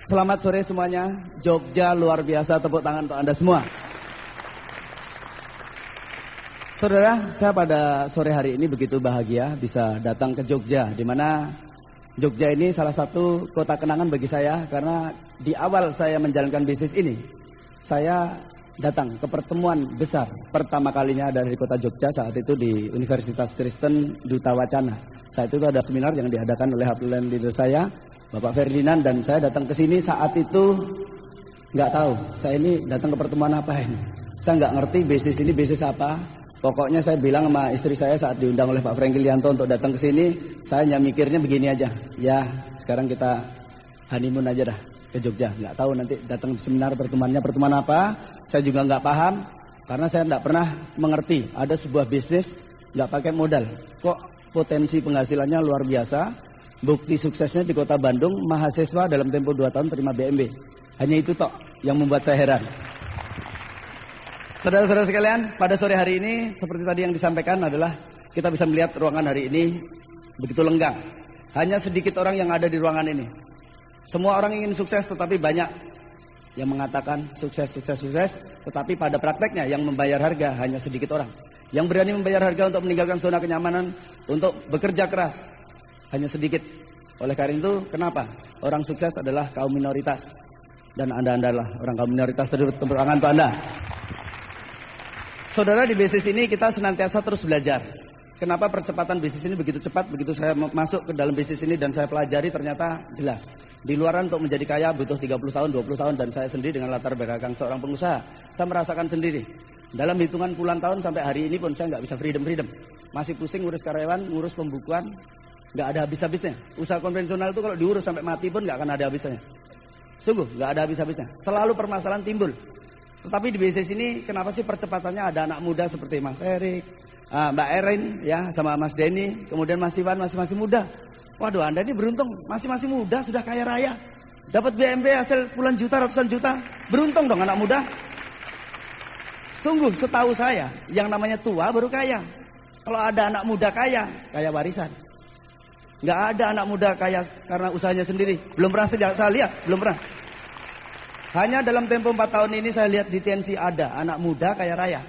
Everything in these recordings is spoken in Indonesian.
Selamat sore semuanya. Jogja luar biasa, tepuk tangan untuk Anda semua. Saudara, saya pada sore hari ini begitu bahagia bisa datang ke Jogja, di mana Jogja ini salah satu kota kenangan bagi saya, karena di awal saya menjalankan bisnis ini, saya datang ke pertemuan besar pertama kalinya dari kota Jogja saat itu di Universitas Kristen Duta Wacana. Saat itu ada seminar yang diadakan oleh upline leader saya, Bapak Ferdinand, dan saya datang ke sini saat itu nggak tahu saya ini datang ke pertemuan apa ini. Saya nggak ngerti bisnis ini bisnis apa. Pokoknya saya bilang sama istri saya saat diundang oleh Pak Franky Lianto untuk datang ke sini, saya hanya mikirnya begini aja. Ya, sekarang kita honeymoon aja dah ke Jogja. Nggak tahu nanti datang ke seminar pertemuan apa. Saya juga nggak paham karena saya nggak pernah mengerti ada sebuah bisnis nggak pakai modal. Kok potensi penghasilannya luar biasa. Bukti suksesnya di kota Bandung, mahasiswa dalam tempo 2 tahun terima BMB. Hanya itu tok yang membuat saya heran. Saudara-saudara sekalian, pada sore hari ini seperti tadi yang disampaikan adalah kita bisa melihat ruangan hari ini begitu lenggang. Hanya sedikit orang yang ada di ruangan ini. Semua orang ingin sukses, tetapi banyak yang mengatakan sukses, tetapi pada prakteknya yang membayar harga hanya sedikit orang. Yang berani membayar harga untuk meninggalkan zona kenyamanan, untuk bekerja keras hanya sedikit. Oleh karena itu, kenapa? Orang sukses adalah kaum minoritas. Dan Anda adalah orang kaum minoritas, tepuk tangan untuk Anda. Saudara, di bisnis ini kita senantiasa terus belajar. Kenapa percepatan bisnis ini begitu cepat? Begitu saya masuk ke dalam bisnis ini dan saya pelajari, ternyata jelas. Di luaran untuk menjadi kaya butuh 30 tahun, 20 tahun. Dan saya sendiri dengan latar belakang seorang pengusaha, saya merasakan sendiri. Dalam hitungan puluhan tahun sampai hari ini pun saya nggak bisa freedom. Masih pusing ngurus karyawan, ngurus pembukuan. Nggak ada habis-habisnya. Usaha konvensional itu kalau diurus sampai mati pun nggak akan ada habisnya. Sungguh nggak ada habis-habisnya. Selalu permasalahan timbul. Tetapi di bisnis ini kenapa sih percepatannya? Ada anak muda seperti Mas Erik, Mbak Erin, ya, sama Mas Denny, kemudian Mas Iwan masih muda. Waduh, Anda ini beruntung, masih muda sudah kaya raya, dapat BMB hasil puluhan juta, ratusan juta. Beruntung dong anak muda. Sungguh, setahu saya yang namanya tua baru kaya. Kalau ada anak muda kaya warisan. Nggak ada anak muda kaya karena usahanya sendiri. Belum pernah saya lihat, belum pernah. Hanya dalam tempo 4 tahun ini saya lihat di TNC ada anak muda kaya raya.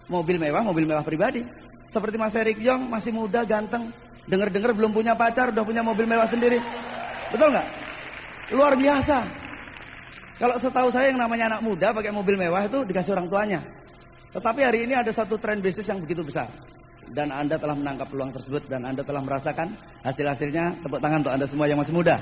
Mobil mewah pribadi. Seperti Mas Erik Yong, masih muda, ganteng. Dengar-dengar belum punya pacar, udah punya mobil mewah sendiri. Betul nggak? Luar biasa. Kalau setahu saya yang namanya anak muda pakai mobil mewah itu dikasih orang tuanya. Tetapi hari ini ada satu tren bisnis yang begitu besar. Dan Anda telah menangkap peluang tersebut dan Anda telah merasakan hasil-hasilnya. Tepuk tangan untuk Anda semua yang masih muda.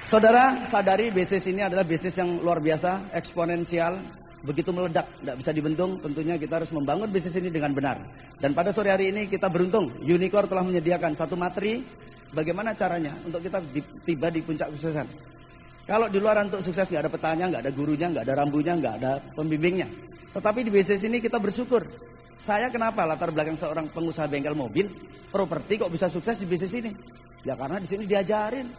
Saudara, sadari bisnis ini adalah bisnis yang luar biasa, eksponensial, begitu meledak, tidak bisa dibendung. Tentunya kita harus membangun bisnis ini dengan benar. Dan pada sore hari ini kita beruntung, Unicorn telah menyediakan satu materi bagaimana caranya untuk kita tiba di puncak kesuksesan. Kalau di luar untuk sukses nggak ada petanya, nggak ada gurunya, nggak ada rambunya, nggak ada pembimbingnya. Tetapi di bisnis ini kita bersyukur. Saya kenapa latar belakang seorang pengusaha bengkel mobil, properti kok bisa sukses di bisnis ini? Ya karena di sini diajarin.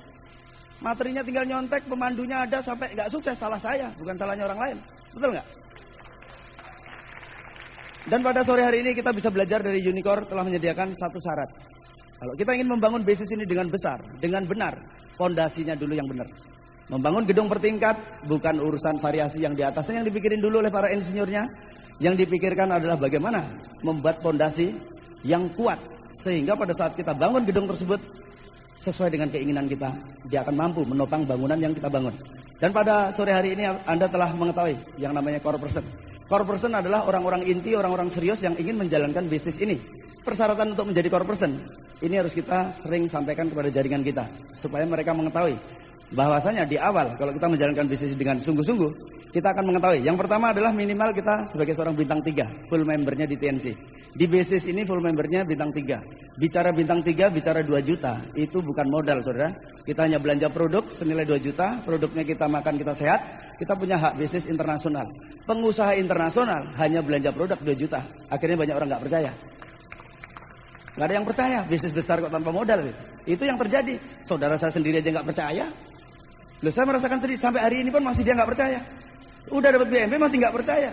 Materinya tinggal nyontek, pemandunya ada sampai nggak sukses, salah saya, bukan salahnya orang lain. Betul nggak? Dan pada sore hari ini kita bisa belajar dari Unicorn telah menyediakan satu syarat. Kalau kita ingin membangun bisnis ini dengan besar, dengan benar, fondasinya dulu yang benar. Membangun gedung bertingkat bukan urusan variasi yang di atasnya yang dipikirin dulu oleh para insinyurnya. Yang dipikirkan adalah bagaimana membuat fondasi yang kuat sehingga pada saat kita bangun gedung tersebut sesuai dengan keinginan kita, dia akan mampu menopang bangunan yang kita bangun. Dan pada sore hari ini Anda telah mengetahui yang namanya core person. Core person adalah orang-orang inti, orang-orang serius yang ingin menjalankan bisnis ini. Persyaratan untuk menjadi core person ini harus kita sering sampaikan kepada jaringan kita supaya mereka mengetahui bahwasanya di awal kalau kita menjalankan bisnis dengan sungguh-sungguh, kita akan mengetahui. Yang pertama adalah minimal kita sebagai seorang bintang 3, full membernya di TNC. Di bisnis ini full membernya bintang 3. Bicara bintang 3, bicara 2 juta. Itu bukan modal, saudara. Kita hanya belanja produk senilai 2 juta. Produknya kita makan, kita sehat. Kita punya hak bisnis internasional. Pengusaha internasional hanya belanja produk 2 juta. Akhirnya banyak orang nggak percaya. Nggak ada yang percaya. Bisnis besar kok tanpa modal. Itu yang terjadi. Saudara saya sendiri aja nggak percaya. Loh, saya merasakan sendiri. Sampai hari ini pun masih dia nggak percaya. Udah dapat BMB masih nggak percaya.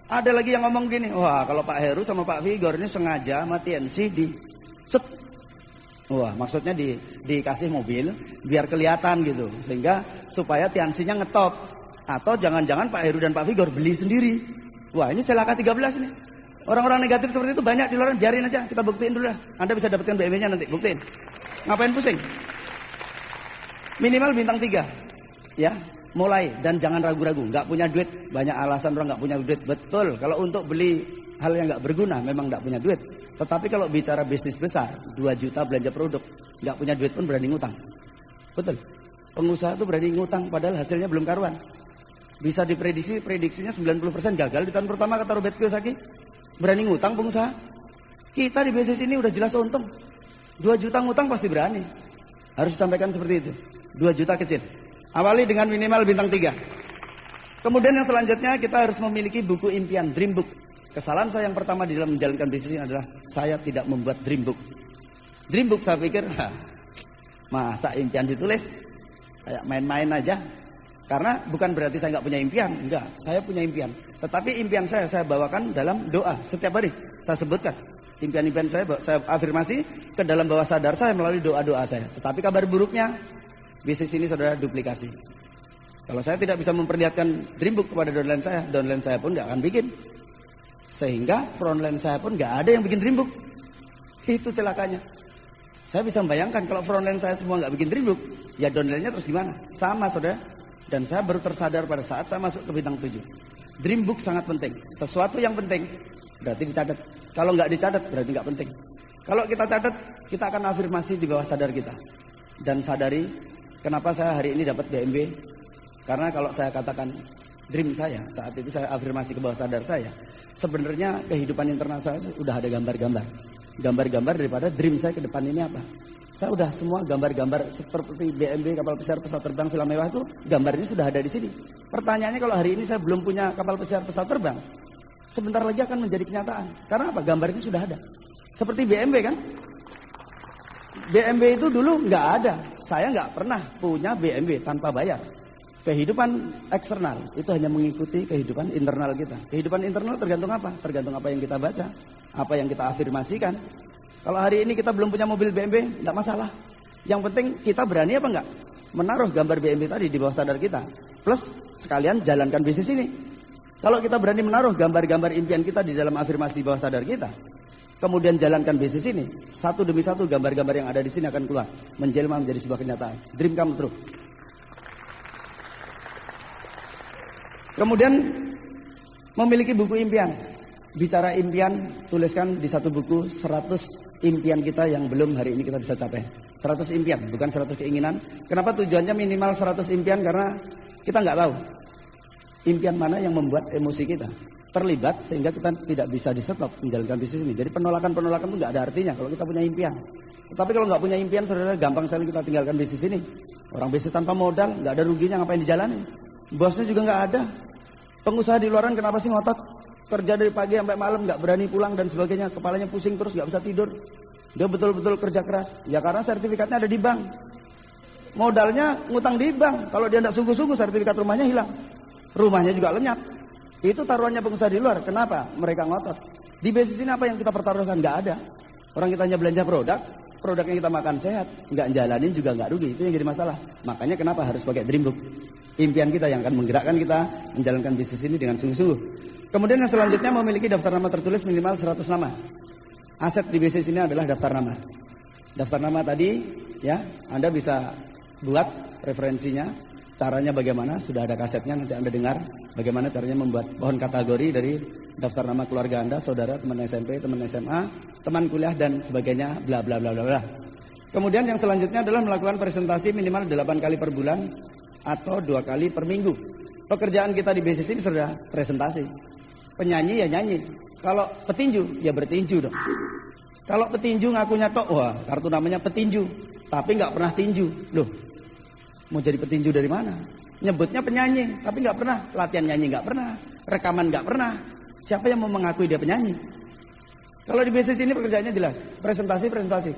Ada lagi yang ngomong gini, wah kalau Pak Heru sama Pak Vigor ini sengaja sama TNC di set. Wah, maksudnya dikasih mobil biar kelihatan gitu, sehingga supaya tiansinya ngetop. Atau jangan-jangan Pak Heru dan Pak Vigor beli sendiri. Wah, ini celaka 13 nih. Orang-orang negatif seperti itu banyak di luar, biarin aja, kita buktiin dulu lah. Anda bisa dapatkan BMW-nya nanti, buktiin. Ngapain pusing? Minimal bintang 3. Ya, mulai, dan jangan ragu-ragu. Nggak punya duit, banyak alasan orang nggak punya duit. Betul, kalau untuk beli hal yang nggak berguna memang nggak punya duit. Tetapi kalau bicara bisnis besar, 2 juta belanja produk, nggak punya duit pun berani ngutang. Betul. Pengusaha itu berani ngutang padahal hasilnya belum karuan. Bisa prediksinya 90% gagal di tahun pertama, kata Robert Kiyosaki. Berani ngutang pengusaha. Kita di bisnis ini udah jelas untung. 2 juta ngutang pasti berani. Harus disampaikan seperti itu. 2 juta kecil. Awali dengan minimal bintang 3. Kemudian yang selanjutnya kita harus memiliki buku impian, dream book. Kesalahan saya yang pertama di dalam menjalankan bisnis ini adalah saya tidak membuat dream book. Dream book saya pikir, masa impian ditulis? Kayak main-main aja. Karena bukan berarti saya nggak punya impian, enggak. Saya punya impian. Tetapi impian saya bawakan dalam doa setiap hari. Saya sebutkan impian-impian saya afirmasi ke dalam bawah sadar saya melalui doa-doa saya. Tetapi kabar buruknya, bisnis ini saudara duplikasi. Kalau saya tidak bisa memperlihatkan dream book kepada downline saya pun nggak akan bikin. Sehingga frontline saya pun nggak ada yang bikin dream book. Itu celakanya. Saya bisa membayangkan kalau frontline saya semua nggak bikin dream book, ya downline-nya terus gimana? Sama saudara. Dan saya baru tersadar pada saat saya masuk ke bintang 7. Dream book sangat penting. Sesuatu yang penting berarti dicatat. Kalau nggak dicatat berarti nggak penting. Kalau kita catat, kita akan afirmasi di bawah sadar kita. Dan sadari kenapa saya hari ini dapat BMW. Karena kalau saya katakan dream saya, saat itu saya afirmasi ke bawah sadar saya. Sebenarnya kehidupan internal saya sudah ada gambar-gambar. Gambar-gambar daripada dream saya ke depan ini apa. Saya udah semua gambar-gambar seperti BMW, kapal pesiar, pesawat terbang, villa mewah itu gambarnya sudah ada di sini. Pertanyaannya kalau hari ini saya belum punya kapal pesiar, pesawat terbang, sebentar lagi akan menjadi kenyataan. Karena apa? Gambarnya sudah ada. Seperti BMW kan? BMW itu dulu nggak ada. Saya nggak pernah punya BMW tanpa bayar. Kehidupan eksternal itu hanya mengikuti kehidupan internal kita. Kehidupan internal tergantung apa? Tergantung apa yang kita baca, apa yang kita afirmasikan. Kalau hari ini kita belum punya mobil BMW, enggak masalah. Yang penting kita berani apa enggak? Menaruh gambar BMW tadi di bawah sadar kita. Plus sekalian jalankan bisnis ini. Kalau kita berani menaruh gambar-gambar impian kita di dalam afirmasi bawah sadar kita, kemudian jalankan bisnis ini, satu demi satu gambar-gambar yang ada di sini akan keluar, menjelma menjadi sebuah kenyataan. Dream come true. Kemudian memiliki buku impian. Bicara impian, tuliskan di satu buku 100 impian kita yang belum hari ini kita bisa capai. 100 impian, bukan 100 keinginan. Kenapa tujuannya minimal 100 impian? Karena kita nggak tahu impian mana yang membuat emosi kita terlibat sehingga kita tidak bisa di-stop menjalankan bisnis ini. Jadi penolakan-penolakan itu nggak ada artinya kalau kita punya impian. Tetapi kalau nggak punya impian, saudara, gampang sekali kita tinggalkan bisnis ini. Orang bisnis tanpa modal, nggak ada ruginya, ngapain dijalanin? Bosnya juga nggak ada. Pengusaha di luaran kenapa sih ngotot? Kerja dari pagi sampai malam, nggak berani pulang dan sebagainya. Kepalanya pusing terus, nggak bisa tidur. Dia betul-betul kerja keras. Ya karena sertifikatnya ada di bank. Modalnya ngutang di bank. Kalau dia nggak sungguh-sungguh, sertifikat rumahnya hilang. Rumahnya juga lenyap. Itu taruhannya pengusaha di luar. Kenapa? Mereka ngotot. Di bisnis ini apa yang kita pertaruhkan? Nggak ada. Orang kita hanya belanja produk yang kita makan sehat. Nggak jalanin juga nggak rugi. Itu yang jadi masalah. Makanya kenapa harus pakai dream book? Impian kita yang akan menggerakkan kita menjalankan bisnis ini dengan sungguh-sungguh. Kemudian yang selanjutnya memiliki daftar nama tertulis minimal 100 nama. Aset di bisnis ini adalah daftar nama. Daftar nama tadi ya, Anda bisa buat referensinya, caranya bagaimana, sudah ada kasetnya, nanti Anda dengar bagaimana caranya membuat pohon kategori dari daftar nama keluarga Anda, saudara, teman SMP, teman SMA, teman kuliah dan sebagainya, bla bla bla bla bla. Kemudian yang selanjutnya adalah melakukan presentasi minimal 8 kali per bulan atau 2 kali per minggu. Pekerjaan kita di bisnis ini sudah presentasi. Penyanyi ya nyanyi. Kalau petinju ya bertinju dong. Kalau petinju ngakunya tok, wah kartu namanya petinju, tapi nggak pernah tinju. Loh, mau jadi petinju dari mana? Nyebutnya penyanyi, tapi nggak pernah latihan nyanyi, nggak pernah rekaman, nggak pernah. Siapa yang mau mengakui dia penyanyi? Kalau di bisnis ini pekerjaannya jelas, presentasi.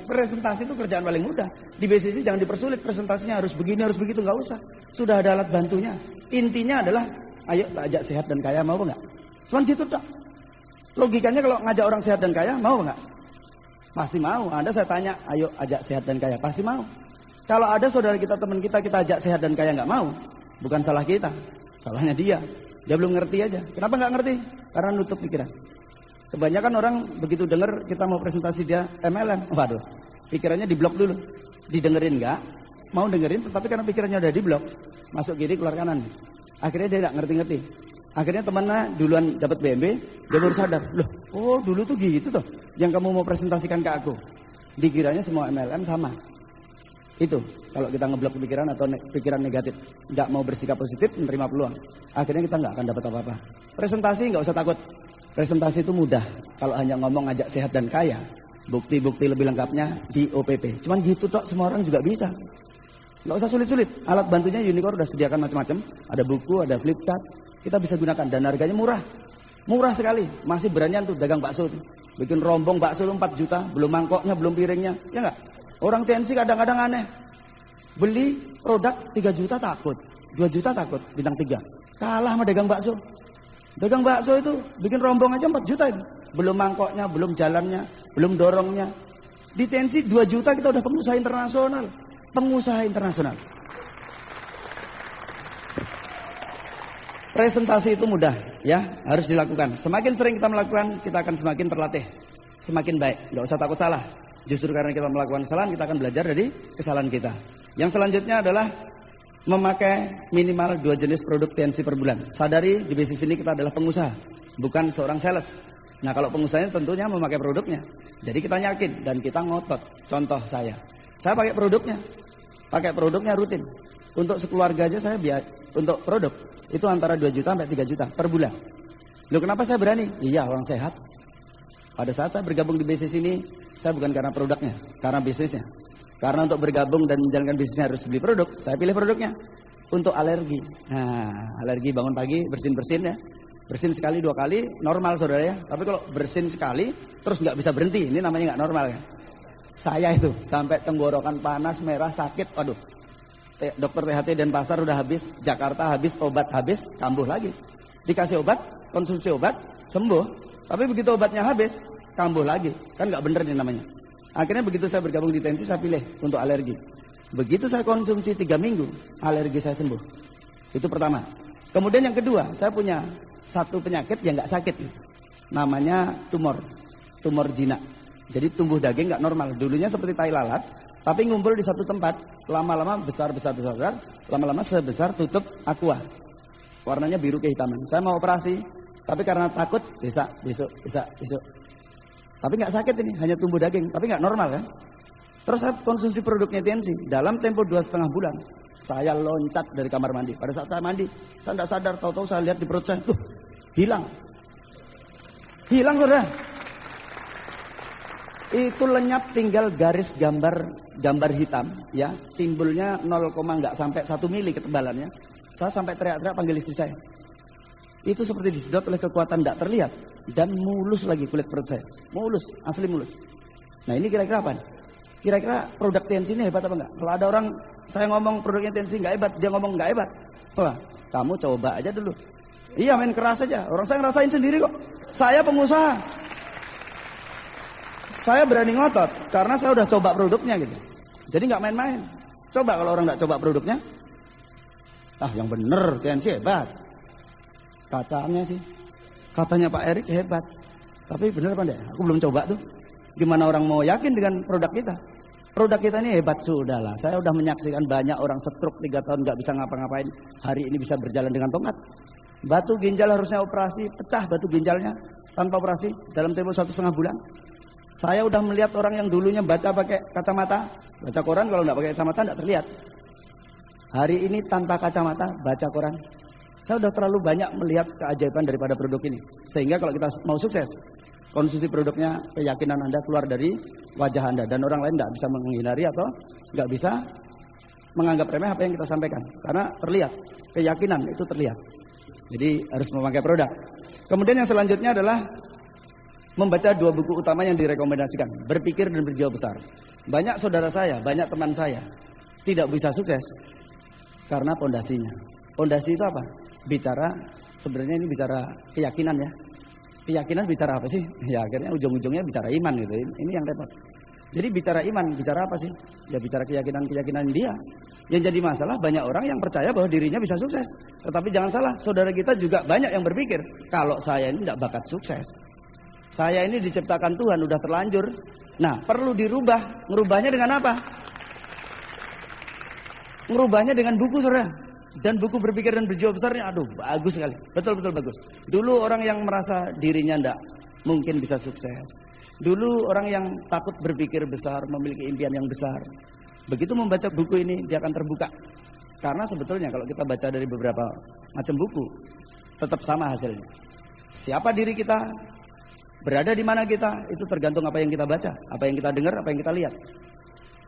Presentasi itu kerjaan paling mudah. Di bisnis ini jangan dipersulit, presentasinya harus begini, harus begitu, nggak usah. Sudah ada alat bantunya. Intinya adalah, ayo tak ajak sehat dan kaya, mau nggak? Cuman gitu dong. Logikanya kalau ngajak orang sehat dan kaya, mau nggak? Pasti mau. Anda saya tanya, ayo ajak sehat dan kaya, pasti mau. Kalau ada saudara kita, teman kita ajak sehat dan kaya nggak mau, bukan salah kita, salahnya dia. Dia belum ngerti aja. Kenapa nggak ngerti? Karena nutup pikiran. Kebanyakan orang begitu dengar kita mau presentasi dia MLM, waduh, pikirannya diblok dulu. Didengerin nggak? Mau dengerin, tetapi karena pikirannya udah diblok, masuk kiri keluar kanan. Akhirnya dia nggak ngerti-ngerti. Akhirnya temannya duluan dapat BMW, dia baru sadar, loh, oh dulu tuh gitu tuh, yang kamu mau presentasikan ke aku. Dikiranya semua MLM sama. Itu kalau kita ngeblok pikiran atau pikiran negatif, nggak mau bersikap positif, menerima peluang, akhirnya kita nggak akan dapat apa-apa. Presentasi nggak usah takut. Presentasi itu mudah. Kalau hanya ngomong ajak sehat dan kaya, bukti-bukti lebih lengkapnya di OPP. Cuman gitu toh, semua orang juga bisa. Nggak usah sulit-sulit. Alat bantunya Unicorn udah sediakan macam-macam. Ada buku, ada flip chart. Kita bisa gunakan dan harganya murah. Murah sekali. Masih beranian tuh dagang bakso tuh. Bikin rombong bakso tuh 4 juta, belum mangkoknya, belum piringnya. Ya nggak? Orang TNC kadang-kadang aneh. Beli produk 3 juta takut, 2 juta takut, bintang 3. Kalah sama dagang bakso. Dagang bakso itu bikin rombong aja 4 juta itu. Belum mangkoknya, belum jalannya, belum dorongnya. Di TNC 2 juta kita udah pengusaha internasional. Pengusaha internasional. Presentasi itu mudah, ya, harus dilakukan. Semakin sering kita melakukan, kita akan semakin terlatih, semakin baik. Nggak usah takut salah. Justru karena kita melakukan kesalahan, kita akan belajar dari kesalahan kita. Yang selanjutnya adalah memakai minimal 2 jenis produk TNC per bulan. Sadari di bisnis ini kita adalah pengusaha, bukan seorang sales. Nah kalau pengusahanya tentunya memakai produknya. Jadi kita yakin dan kita ngotot. Contoh saya pakai produknya rutin. Untuk sekeluarga aja saya untuk produk itu antara 2 juta sampai 3 juta per bulan. Loh kenapa saya berani? Iya orang sehat. Pada saat saya bergabung di bisnis ini, saya bukan karena produknya, karena bisnisnya. Karena untuk bergabung dan menjalankan bisnisnya harus beli produk, saya pilih produknya. Untuk alergi. Nah, alergi bangun pagi bersin-bersin ya. Bersin sekali 2 kali normal saudara ya. Tapi kalau bersin sekali terus nggak bisa berhenti, ini namanya nggak normal kan. Saya itu sampai tenggorokan panas, merah, sakit, waduh. Dokter THT Denpasar udah habis, Jakarta habis, obat habis, kambuh lagi. Dikasih obat, konsumsi obat, sembuh. Tapi begitu obatnya habis, kambuh lagi. Kan nggak bener nih namanya. Akhirnya begitu saya bergabung di TNC, saya pilih untuk alergi. Begitu saya konsumsi 3 minggu, alergi saya sembuh. Itu pertama. Kemudian yang kedua, saya punya satu penyakit yang nggak sakit. Namanya tumor jinak. Jadi tumbuh daging nggak normal. Dulunya seperti tai lalat, tapi ngumpul di satu tempat. Lama-lama besar, lama-lama sebesar tutup aqua. Warnanya biru kehitaman. Saya mau operasi, tapi karena takut, besok. Tapi nggak sakit ini, hanya tumbuh daging, tapi nggak normal kan. Terus saya konsumsi produknya TNC. Dalam tempo 2,5 bulan, saya loncat dari kamar mandi. Pada saat saya mandi, saya nggak sadar, tahu-tahu saya lihat di perut saya, hilang saudara. Itu lenyap, tinggal garis gambar hitam, ya, timbulnya 0, nggak sampai 1 mili ketebalannya. Saya sampai teriak-teriak panggil istri saya. Itu seperti disedot oleh kekuatan tidak terlihat dan mulus lagi kulit perut saya, mulus, asli mulus. Nah ini kira-kira apa? Kira-kira produk TNC ini hebat apa enggak? Kalau ada orang saya ngomong produknya TNC nggak hebat, dia ngomong nggak hebat, wah kamu coba aja dulu. Iya main keras aja, orang saya ngerasain sendiri kok. Saya pengusaha, saya berani ngotot karena saya udah coba produknya gitu. Jadi nggak main-main. Coba kalau orang nggak coba produknya, yang bener TNC hebat. Katanya Pak Erik hebat. Tapi bener apa enggak? Aku belum coba tuh. Gimana orang mau yakin dengan produk kita? Produk kita ini hebat, sudahlah. Saya udah menyaksikan banyak orang stroke 3 tahun nggak bisa ngapa-ngapain. Hari ini bisa berjalan dengan tongkat. Batu ginjal harusnya operasi, pecah batu ginjalnya tanpa operasi dalam tempo 1,5 bulan. Saya udah melihat orang yang dulunya baca pakai kacamata, baca koran kalau nggak pakai kacamata nggak terlihat. Hari ini tanpa kacamata baca koran. Saya udah terlalu banyak melihat keajaiban daripada produk ini. Sehingga kalau kita mau sukses, konsumsi produknya, keyakinan Anda keluar dari wajah Anda. Dan orang lain nggak bisa menghindari atau nggak bisa menganggap remeh apa yang kita sampaikan. Karena terlihat, keyakinan itu terlihat. Jadi harus memakai produk. Kemudian yang selanjutnya adalah membaca 2 buku utama yang direkomendasikan. Berpikir dan berjiwa besar. Banyak saudara saya, banyak teman saya tidak bisa sukses karena pondasinya. Pondasi itu apa? Sebenarnya ini bicara keyakinan ya. Keyakinan bicara apa sih? Ya akhirnya ujung-ujungnya bicara iman gitu. Ini yang repot. Jadi bicara iman, bicara apa sih? Ya bicara keyakinan dia. Yang jadi masalah banyak orang yang percaya bahwa dirinya bisa sukses. Tetapi jangan salah, saudara kita juga banyak yang berpikir, kalau saya ini tidak bakat sukses. Saya ini diciptakan Tuhan, udah terlanjur. Nah, perlu dirubah. Ngerubahnya dengan apa? Ngerubahnya dengan buku, saudara. Dan buku berpikir dan berjiwa besarnya, aduh bagus sekali. Betul-betul bagus. Dulu orang yang merasa dirinya tidak mungkin bisa sukses. Dulu orang yang takut berpikir besar, memiliki impian yang besar. Begitu membaca buku ini, dia akan terbuka. Karena sebetulnya kalau kita baca dari beberapa macam buku, tetap sama hasilnya. Siapa diri kita, berada di mana kita, itu tergantung apa yang kita baca, apa yang kita dengar, apa yang kita lihat.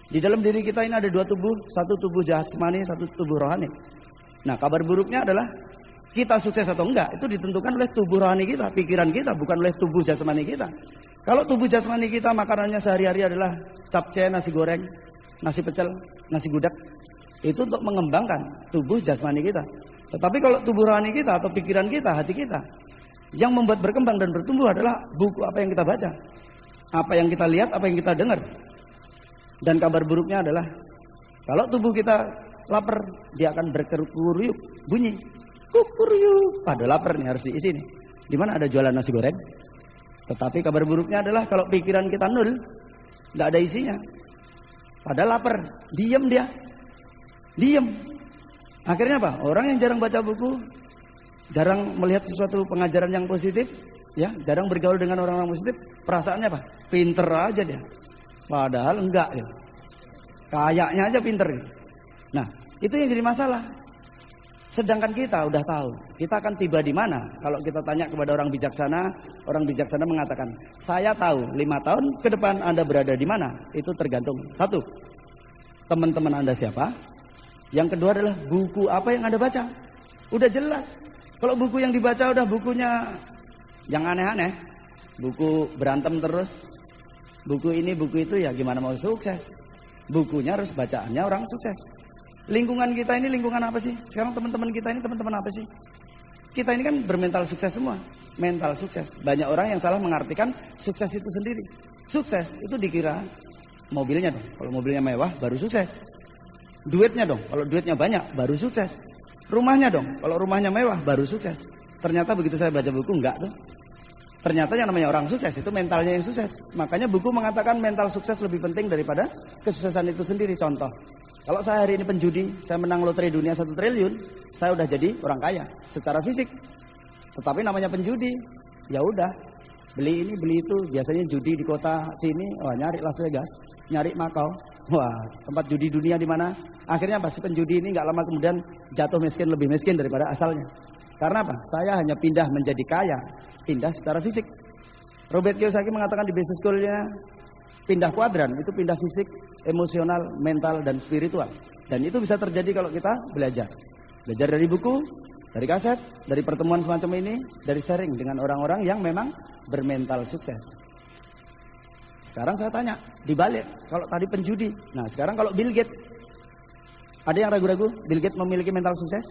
Di dalam diri kita ini ada dua tubuh, satu tubuh jasmani, satu tubuh rohani. Nah, kabar buruknya adalah kita sukses atau enggak itu ditentukan oleh tubuh rohani kita, pikiran kita, bukan oleh tubuh jasmani kita. Kalau tubuh jasmani kita makanannya sehari-hari adalah capcay, nasi goreng, nasi pecel, nasi gudeg, itu untuk mengembangkan tubuh jasmani kita. Tetapi kalau tubuh rohani kita atau pikiran kita, hati kita, yang membuat berkembang dan bertumbuh adalah buku apa yang kita baca, apa yang kita lihat, apa yang kita dengar. Dan kabar buruknya adalah kalau tubuh kita lapar, dia akan berkeruyuk, bunyi kukuruyuk. Pada lapar nih, harus diisi nih. Di mana ada jualan nasi goreng? Tetapi kabar buruknya adalah kalau pikiran kita nol, nggak ada isinya. Padahal lapar, diem dia, diem. Akhirnya apa? Orang yang jarang baca buku, jarang melihat sesuatu pengajaran yang positif, ya, jarang bergaul dengan orang-orang positif, perasaannya apa? Pinter aja dia. Padahal enggak ya. Kayaknya aja pinter. Nah, itu yang jadi masalah. Sedangkan kita udah tahu, kita akan tiba di mana. Kalau kita tanya kepada orang bijaksana mengatakan, saya tahu 5 tahun ke depan Anda berada di mana. Itu tergantung, satu, teman-teman Anda siapa. Yang kedua adalah buku apa yang Anda baca. Udah jelas. Kalau buku yang dibaca udah bukunya yang aneh-aneh, buku berantem terus, buku ini, buku itu, ya gimana mau sukses. Bukunya harus bacaannya orang sukses. Lingkungan kita ini lingkungan apa sih? Sekarang teman-teman kita ini teman-teman apa sih? Kita ini kan bermental sukses semua. Mental sukses. Banyak orang yang salah mengartikan sukses itu sendiri. Sukses itu dikira mobilnya dong. Kalau mobilnya mewah baru sukses. Duitnya dong. Kalau duitnya banyak baru sukses. Rumahnya dong. Kalau rumahnya mewah baru sukses. Ternyata begitu saya baca buku, enggak tuh. Ternyata yang namanya orang sukses itu mentalnya yang sukses. Makanya buku mengatakan mental sukses lebih penting daripada kesuksesan itu sendiri. Contoh, kalau saya hari ini penjudi, saya menang lotre dunia 1 triliun, saya udah jadi orang kaya secara fisik. Tetapi namanya penjudi, ya udah, beli ini, beli itu. Biasanya judi di kota sini, wah nyari Las Vegas, nyari Macau, wah tempat judi dunia di mana. Akhirnya apa? Si penjudi ini nggak lama kemudian jatuh miskin, lebih miskin daripada asalnya. Karena apa? Saya hanya pindah menjadi kaya, pindah secara fisik. Robert Kiyosaki mengatakan di business school-nya, pindah kuadran itu pindah fisik, emosional, mental, dan spiritual. Dan itu bisa terjadi kalau kita belajar. Belajar dari buku, dari kaset, dari pertemuan semacam ini, dari sharing dengan orang-orang yang memang bermental sukses. Sekarang saya tanya, dibalik, kalau tadi penjudi, nah sekarang kalau Bill Gates, ada yang ragu-ragu Bill Gates memiliki mental sukses?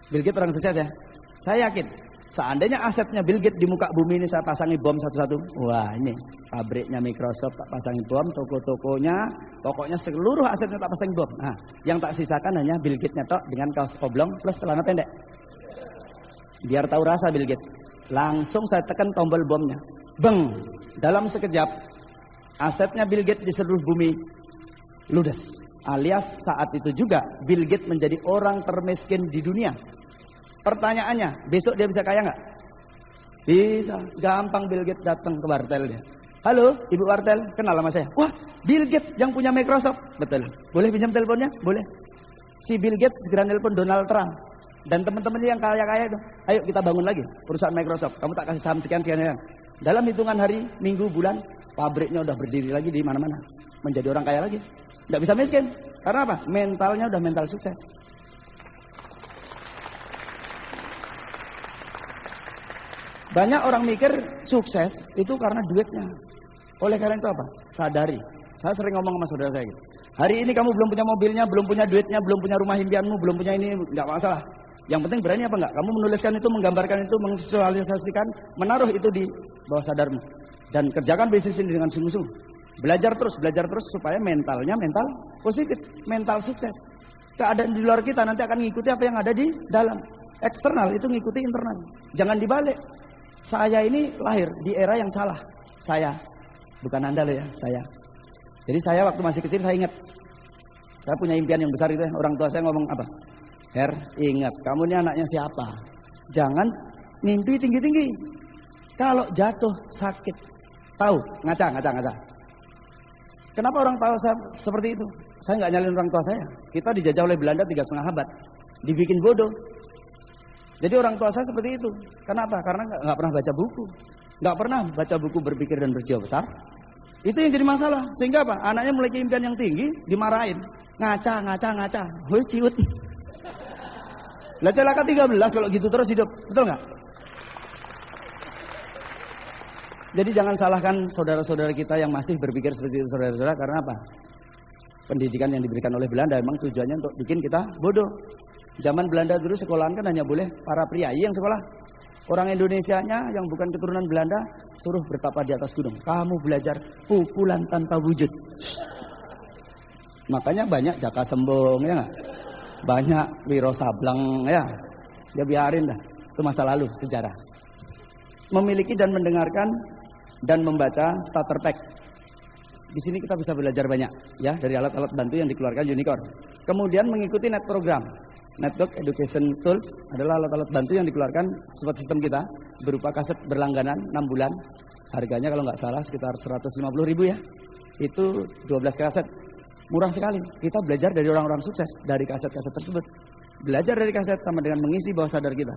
Bill Gates orang sukses ya? Saya yakin, seandainya asetnya Bill Gates di muka bumi ini saya pasangi bom satu-satu, wah ini pabriknya Microsoft tak pasangi bom, toko-tokonya, pokoknya seluruh asetnya tak pasangi bom. Nah, yang tak sisakan hanya Bill Gates nyetok dengan kaos oblong plus celana pendek. Biar tahu rasa Bill Gates. Langsung saya tekan tombol bomnya. Beng! Dalam sekejap, asetnya Bill Gates di seluruh bumi ludes. Alias saat itu juga Bill Gates menjadi orang termiskin di dunia. Pertanyaannya, besok dia bisa kaya nggak? Bisa. Gampang Bill Gates datang ke wartelnya. Halo, Ibu Wartel, kenal sama saya? Wah, Bill Gates yang punya Microsoft. Betul. Boleh pinjam teleponnya? Boleh. Si Bill Gates segera nelpon Donald Trump dan teman-temannya yang kaya-kaya itu. Ayo kita bangun lagi perusahaan Microsoft. Kamu tak kasih saham sekian-sekian. Dalam hitungan hari, minggu, bulan, pabriknya udah berdiri lagi di mana-mana. Menjadi orang kaya lagi. Nggak bisa miskin. Karena apa? Mentalnya udah mental sukses. Banyak orang mikir sukses itu karena duitnya. Oleh karena itu apa? Sadari. Saya sering ngomong sama saudara saya gitu. Hari ini kamu belum punya mobilnya, belum punya duitnya, belum punya rumah impianmu, belum punya ini, enggak masalah. Yang penting berani apa enggak? Kamu menuliskan itu, menggambarkan itu, memvisualisasikan, menaruh itu di bawah sadarmu. Dan kerjakan bisnis ini dengan sungguh-sungguh. Belajar terus supaya mentalnya mental positif, mental sukses. Keadaan di luar kita nanti akan mengikuti apa yang ada di dalam. Eksternal itu mengikuti internal. Jangan dibalik. Saya ini lahir di era yang salah. Saya, bukan Anda loh ya, saya. Jadi saya waktu masih kecil saya ingat. Saya punya impian yang besar itu ya. Orang tua saya ngomong apa? Her, ingat, kamu ini anaknya siapa? Jangan mimpi tinggi-tinggi. Kalau jatuh sakit. Tahu, ngaca. Kenapa orang tua saya seperti itu? Saya nggak nyalin orang tua saya. Kita dijajah oleh Belanda 3,5 abad. Dibikin bodoh. Jadi orang tua saya seperti itu. Kenapa? Karena nggak pernah baca buku. Nggak pernah baca buku berpikir dan berjiwa besar. Itu yang jadi masalah. Sehingga apa? Anaknya mulai impian yang tinggi, dimarahin. Ngaca. Woi ciut. Lah celaka 13 kalau gitu terus hidup. Betul nggak? Jadi jangan salahkan saudara-saudara kita yang masih berpikir seperti itu, saudara-saudara, karena apa? Pendidikan yang diberikan oleh Belanda memang tujuannya untuk bikin kita bodoh. Zaman Belanda dulu sekolahan kan hanya boleh para priayi yang sekolah. Orang Indonesianya yang bukan keturunan Belanda suruh bertapa di atas gunung. Kamu belajar pukulan tanpa wujud. Makanya banyak Jaka Sembong ya nggak? Banyak Wiro Sableng ya. Ya biarin dah. Itu masa lalu, sejarah. Memiliki dan mendengarkan dan membaca starter pack. Di sini kita bisa belajar banyak ya dari alat-alat bantu yang dikeluarkan Unicorn. Kemudian mengikuti net program. Network Education Tools adalah alat-alat bantu yang dikeluarkan support system kita berupa kaset berlangganan 6 bulan. Harganya kalau nggak salah sekitar 150.000 ya. Itu 12 kaset. Murah sekali. Kita belajar dari orang-orang sukses dari kaset-kaset tersebut. Belajar dari kaset sama dengan mengisi bawah sadar kita.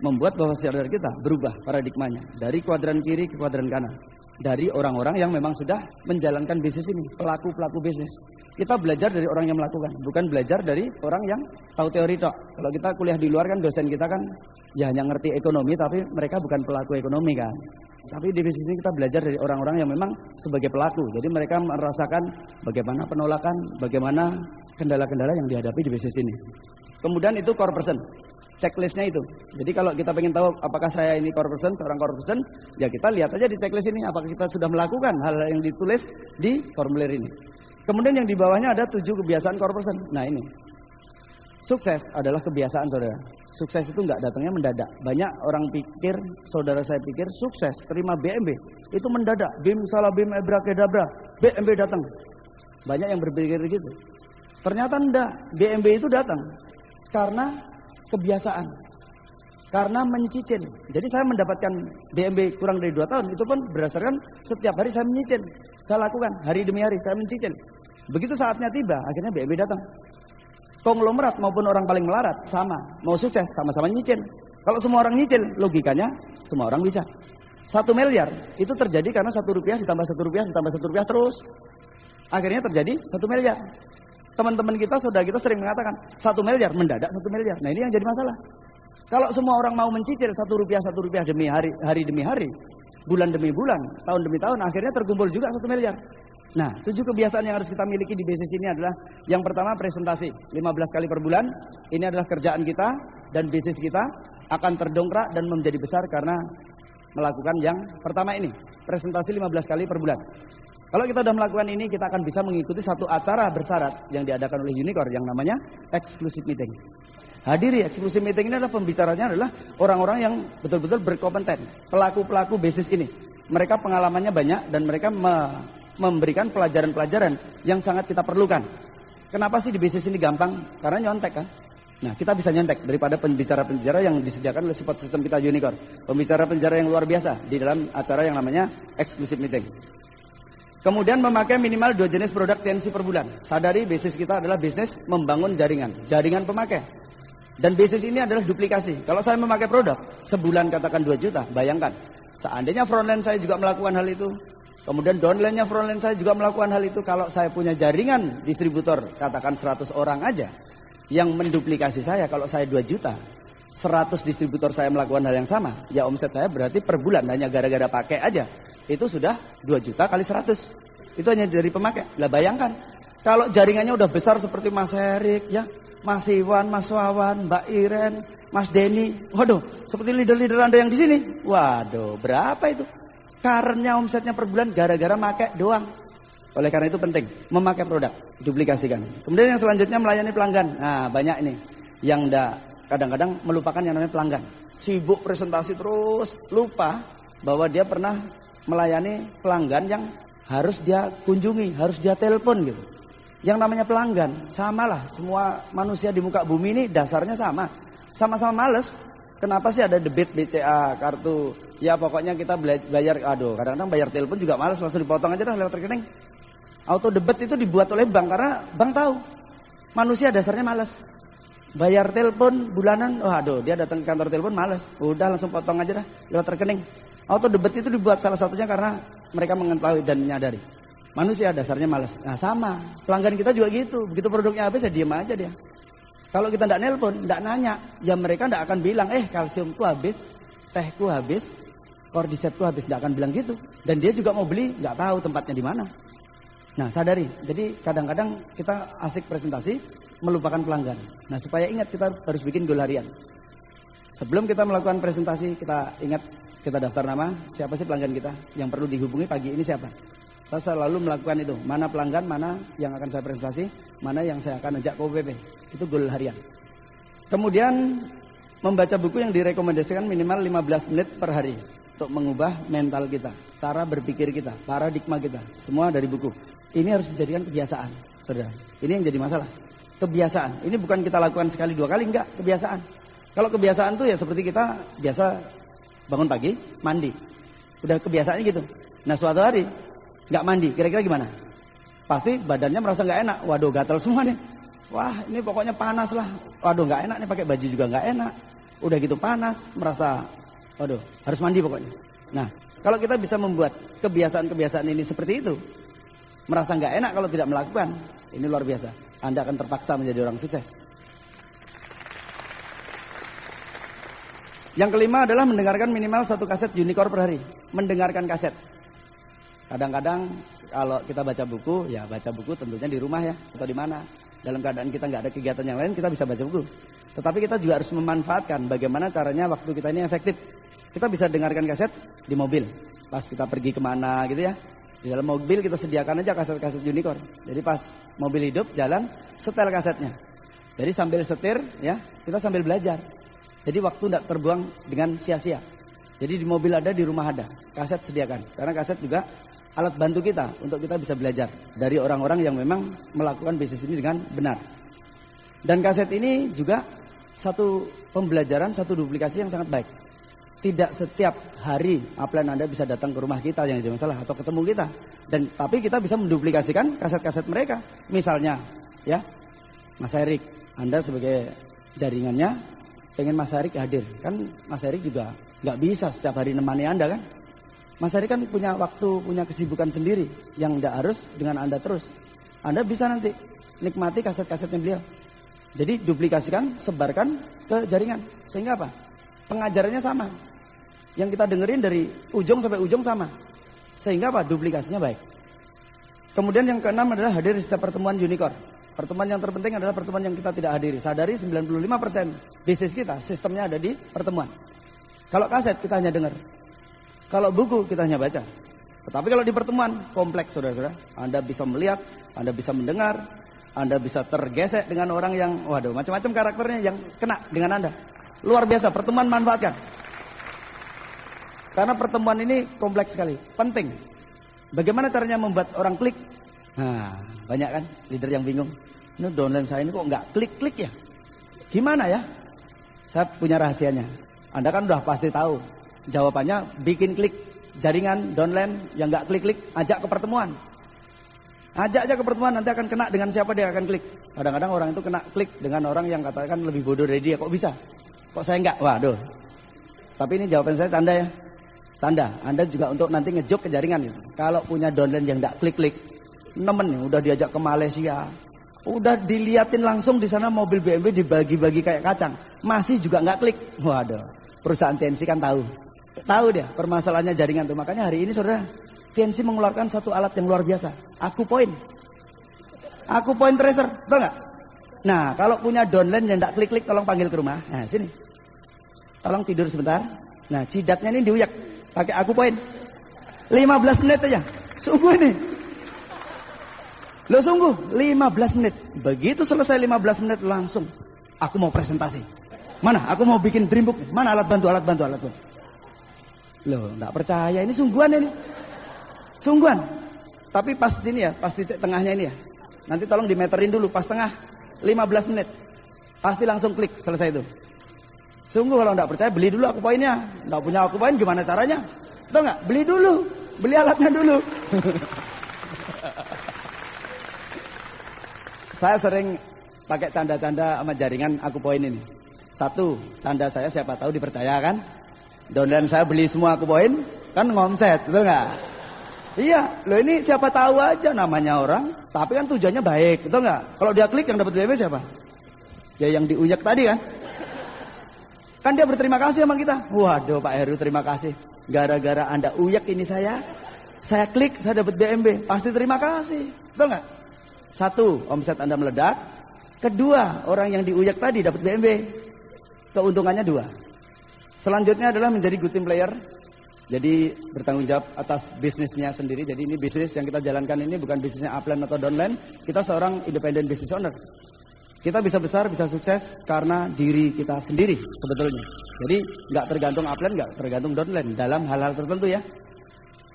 Membuat bawah sadar kita berubah paradigmanya. Dari kuadran kiri ke kuadran kanan. Dari orang-orang yang memang sudah menjalankan bisnis ini. Pelaku-pelaku bisnis. Kita belajar dari orang yang melakukan. Bukan belajar dari orang yang tahu teori tok. Kalau kita kuliah di luar kan dosen kita kan ya hanya ngerti ekonomi. Tapi mereka bukan pelaku ekonomi kan. Tapi di bisnis ini kita belajar dari orang-orang yang memang sebagai pelaku. Jadi mereka merasakan bagaimana penolakan. Bagaimana kendala-kendala yang dihadapi di bisnis ini. Kemudian itu core person. Checklistnya itu. Jadi kalau kita ingin tahu apakah saya ini core person, seorang core person, ya kita lihat aja di checklist ini apakah kita sudah melakukan hal yang ditulis di formulir ini. Kemudian yang di bawahnya ada 7 kebiasaan core person. Nah ini. Sukses adalah kebiasaan saudara. Sukses itu nggak datangnya mendadak. Banyak orang pikir, saudara saya pikir sukses terima BMB itu mendadak. Bim salah bim ebrakadabra, BMB datang. Banyak yang berpikir gitu. Ternyata enggak. BMB itu datang karena kebiasaan, karena mencicil. Jadi saya mendapatkan BMB kurang dari 2 tahun itu pun berdasarkan setiap hari saya menyicil. Saya lakukan hari demi hari saya mencicil. Begitu saatnya tiba akhirnya BMB datang. Konglomerat maupun orang paling melarat sama, mau sukses sama-sama nyicil. Kalau semua orang nyicil logikanya semua orang bisa. 1 miliar itu terjadi karena 1 rupiah ditambah 1 rupiah ditambah 1 rupiah terus. Akhirnya terjadi 1 miliar. Teman-teman kita, saudara kita sering mengatakan 1 miliar, mendadak 1 miliar. Nah ini yang jadi masalah. Kalau semua orang mau mencicil 1 rupiah demi hari demi hari, bulan demi bulan, tahun demi tahun, akhirnya terkumpul juga 1 miliar. Nah 7 kebiasaan yang harus kita miliki di bisnis ini adalah yang pertama presentasi 15 kali per bulan. Ini adalah kerjaan kita dan bisnis kita akan terdongkrak dan menjadi besar karena melakukan yang pertama ini, presentasi 15 kali per bulan. Kalau kita sudah melakukan ini, kita akan bisa mengikuti satu acara bersyarat yang diadakan oleh Unicorn yang namanya Exclusive Meeting. Hadiri Exclusive Meeting ini adalah pembicaranya adalah orang-orang yang betul-betul berkompeten, pelaku-pelaku bisnis ini. Mereka pengalamannya banyak dan mereka memberikan pelajaran-pelajaran yang sangat kita perlukan. Kenapa sih di bisnis ini gampang? Karena nyontek kan. Nah kita bisa nyontek daripada pembicara-pembicara yang disediakan oleh support system kita Unicorn. Pembicara-pembicara yang luar biasa di dalam acara yang namanya Exclusive Meeting. Kemudian memakai minimal 2 jenis produk TNC per bulan. Sadari bisnis kita adalah bisnis membangun jaringan pemakai. Dan bisnis ini adalah duplikasi. Kalau saya memakai produk, sebulan katakan 2 juta, bayangkan. Seandainya frontline saya juga melakukan hal itu, kemudian downline-nya frontline saya juga melakukan hal itu, kalau saya punya jaringan distributor, katakan 100 orang aja, yang menduplikasi saya, kalau saya 2 juta, 100 distributor saya melakukan hal yang sama, ya omset saya berarti per bulan, hanya gara-gara pakai aja. Itu sudah 2 juta kali 100. Itu hanya dari pemakai. Lah bayangkan, kalau jaringannya udah besar seperti Mas Erik, ya, Mas Iwan, Mas Wawan, Mbak Iren, Mas Denny, waduh, seperti leader-leader Anda yang di sini. Waduh, berapa itu? Karena omsetnya per bulan gara-gara pakai doang. Oleh karena itu penting memakai produk, duplikasikan. Kemudian yang selanjutnya melayani pelanggan. Nah, banyak ini yang kadang-kadang melupakan yang namanya pelanggan. Sibuk presentasi terus, lupa bahwa dia pernah melayani pelanggan yang harus dia kunjungi, harus dia telepon gitu. Yang namanya pelanggan, samalah semua manusia di muka bumi ini dasarnya sama. Sama-sama males. Kenapa sih ada debit, BCA, kartu? Ya pokoknya kita bayar, kadang-kadang bayar telepon juga males, langsung dipotong aja dah lewat rekening. Auto debit itu dibuat oleh bank karena bank tahu manusia dasarnya males. Bayar telepon bulanan, dia datang ke kantor telepon males. Udah langsung potong aja dah lewat rekening. Auto debit itu dibuat salah satunya karena mereka mengetahui dan menyadari manusia dasarnya males. Nah sama, pelanggan kita juga gitu. Begitu produknya habis ya diem aja dia. Kalau kita tidak nelpon, tidak nanya, ya mereka tidak akan bilang, kalsiumku habis, tehku habis, cordycepku habis, tidak akan bilang gitu. Dan dia juga mau beli, nggak tahu tempatnya di mana. Nah sadari, jadi kadang-kadang kita asik presentasi, melupakan pelanggan. Nah supaya ingat kita harus bikin goal harian. Sebelum kita melakukan presentasi, kita ingat, kita daftar nama, siapa sih pelanggan kita, yang perlu dihubungi pagi ini siapa. Saya selalu melakukan itu, mana pelanggan, mana yang akan saya presentasi, mana yang saya akan ajak ke OPP. Itu goal harian. Kemudian membaca buku yang direkomendasikan minimal 15 menit per hari untuk mengubah mental kita, cara berpikir kita, paradigma kita, semua dari buku. Ini harus dijadikan kebiasaan, saudara. Ini yang jadi masalah. Kebiasaan. Ini bukan kita lakukan sekali dua kali, enggak, kebiasaan. Kalau kebiasaan tuh ya seperti kita biasa bangun pagi, mandi. Udah kebiasaannya gitu. Nah suatu hari nggak mandi, kira-kira gimana? Pasti badannya merasa nggak enak. Waduh, gatal semua nih. Wah, ini pokoknya panas lah. Waduh, nggak enak nih, pakai baju juga nggak enak. Udah gitu panas, merasa, waduh, harus mandi pokoknya. Nah, kalau kita bisa membuat kebiasaan-kebiasaan ini seperti itu, merasa nggak enak kalau tidak melakukan, ini luar biasa. Anda akan terpaksa menjadi orang sukses. Yang kelima adalah mendengarkan minimal 1 kaset Unicore per hari. Mendengarkan kaset. Kadang-kadang kalau kita baca buku, ya baca buku tentunya di rumah ya, atau di mana. Dalam keadaan kita nggak ada kegiatan yang lain, kita bisa baca buku. Tetapi kita juga harus memanfaatkan bagaimana caranya waktu kita ini efektif. Kita bisa dengarkan kaset di mobil, pas kita pergi kemana gitu ya. Di dalam mobil kita sediakan aja kaset-kaset Unicore. Jadi pas mobil hidup, jalan, setel kasetnya. Jadi sambil setir ya, kita sambil belajar. Jadi waktu tidak terbuang dengan sia-sia. Jadi di mobil ada, di rumah ada, kaset sediakan. Karena kaset juga alat bantu kita untuk kita bisa belajar dari orang-orang yang memang melakukan bisnis ini dengan benar. Dan kaset ini juga satu pembelajaran, satu duplikasi yang sangat baik. Tidak setiap hari upline Anda bisa datang ke rumah kita yang jadi masalah atau ketemu kita. Tapi kita bisa menduplikasikan kaset-kaset mereka. Misalnya ya, Mas Erik, Anda sebagai jaringannya pengen Mas Erik hadir. Kan Mas Erik juga nggak bisa setiap hari nemani Anda kan. Mas Erik kan punya waktu, punya kesibukan sendiri yang tidak harus dengan Anda terus. Anda bisa nanti nikmati kaset-kasetnya beliau. Jadi duplikasikan, sebarkan ke jaringan. Sehingga apa? Pengajarannya sama. Yang kita dengerin dari ujung sampai ujung sama. Sehingga apa? Duplikasinya baik. Kemudian yang keenam adalah hadir di setiap pertemuan Unicore. Pertemuan yang terpenting adalah pertemuan yang kita tidak hadiri. Sadari 95% bisnis kita, sistemnya ada di pertemuan. Kalau kaset kita hanya dengar. Kalau buku kita hanya baca. Tetapi kalau di pertemuan kompleks saudara-saudara, Anda bisa melihat, Anda bisa mendengar, Anda bisa tergesek dengan orang yang macam-macam karakternya yang kena dengan Anda. Luar biasa, pertemuan manfaatkan. Karena pertemuan ini kompleks sekali, penting. Bagaimana caranya membuat orang klik? Nah, banyak kan leader yang bingung. Ini downline saya ini kok nggak klik-klik ya? Gimana ya? Saya punya rahasianya. Anda kan udah pasti tahu. Jawabannya bikin klik jaringan downline yang nggak klik-klik, ajak ke pertemuan. Ajak aja ke pertemuan, nanti akan kena dengan siapa dia akan klik. Kadang-kadang orang itu kena klik dengan orang yang katakan lebih bodoh dari dia. Kok bisa? Kok saya enggak? Waduh. Tapi ini jawaban saya canda ya. Canda. Anda juga untuk nanti ngejok ke jaringan gitu. Kalau punya downline yang nggak klik-klik, nemen nih, udah diajak ke Malaysia. Udah diliatin langsung di sana mobil BMW dibagi-bagi kayak kacang. Masih juga nggak klik. Waduh. Perusahaan TNC kan tahu. Tahu dia permasalahannya jaringan tuh. Makanya hari ini saudara, TNC mengeluarkan satu alat yang luar biasa. Akupoint tracer, betul nggak? Nah kalau punya downline yang tidak klik-klik tolong panggil ke rumah. Nah sini, tolong tidur sebentar. Nah, jidatnya ini diuyak pakai aku poin. 15 menit aja. Sungguh ini. Loh sungguh, 15 menit. Begitu selesai 15 menit langsung aku mau presentasi. Mana? Aku mau bikin dream book. Mana alat bantu? Loh, enggak percaya, ini sungguhan ini. Sungguhan. Tapi pas sini ya, pas titik tengahnya ini ya. Nanti tolong dimeterin dulu pas tengah 15 menit. Pasti langsung klik selesai itu. Sungguh kalau enggak percaya beli dulu aku poinnya. Enggak punya aku poin gimana caranya? Tahu enggak? Beli dulu. Beli alatnya dulu. Saya sering pakai canda-canda sama jaringan aku poin ini. Satu, canda saya siapa tahu dipercaya kan? Downline saya beli semua aku poin, kan ngomset, betul nggak? Iya, loh ini siapa tahu aja namanya orang, tapi kan tujuannya baik, betul nggak? Kalau dia klik yang dapat BB siapa? Ya yang diuyak tadi kan? Kan dia berterima kasih sama kita. Waduh Pak Heru terima kasih. Gara-gara Anda uyak ini saya klik, saya dapat BMB. Pasti terima kasih, betul nggak? Satu, omset Anda meledak. Kedua, orang yang diuyak tadi dapat BMB. Keuntungannya 2. Selanjutnya adalah menjadi good team player. Jadi bertanggung jawab atas bisnisnya sendiri. Jadi ini bisnis yang kita jalankan ini bukan bisnisnya upline atau downline. Kita seorang independent business owner. Kita bisa besar, bisa sukses karena diri kita sendiri sebetulnya. Jadi nggak tergantung upline, nggak tergantung downline dalam hal-hal tertentu ya.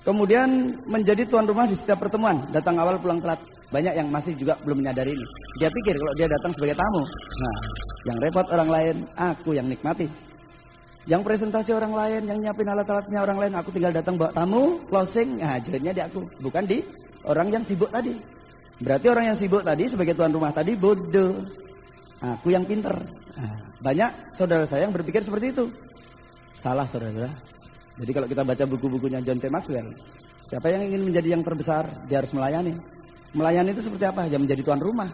Kemudian menjadi tuan rumah di setiap pertemuan. Datang awal pulang telat. Banyak yang masih juga belum menyadari ini. Dia pikir kalau dia datang sebagai tamu. Nah, yang repot orang lain, aku yang nikmati. Yang presentasi orang lain, yang nyiapin alat-alatnya orang lain, aku tinggal datang bawa tamu, closing, nah joinnya di aku. Bukan di orang yang sibuk tadi. Berarti orang yang sibuk tadi sebagai tuan rumah tadi bodoh. Aku yang pinter. Nah, banyak saudara saya yang berpikir seperti itu. Salah saudara. Jadi kalau kita baca buku-bukunya John C. Maxwell, siapa yang ingin menjadi yang terbesar, dia harus melayani. Melayani itu seperti apa? Ya menjadi tuan rumah.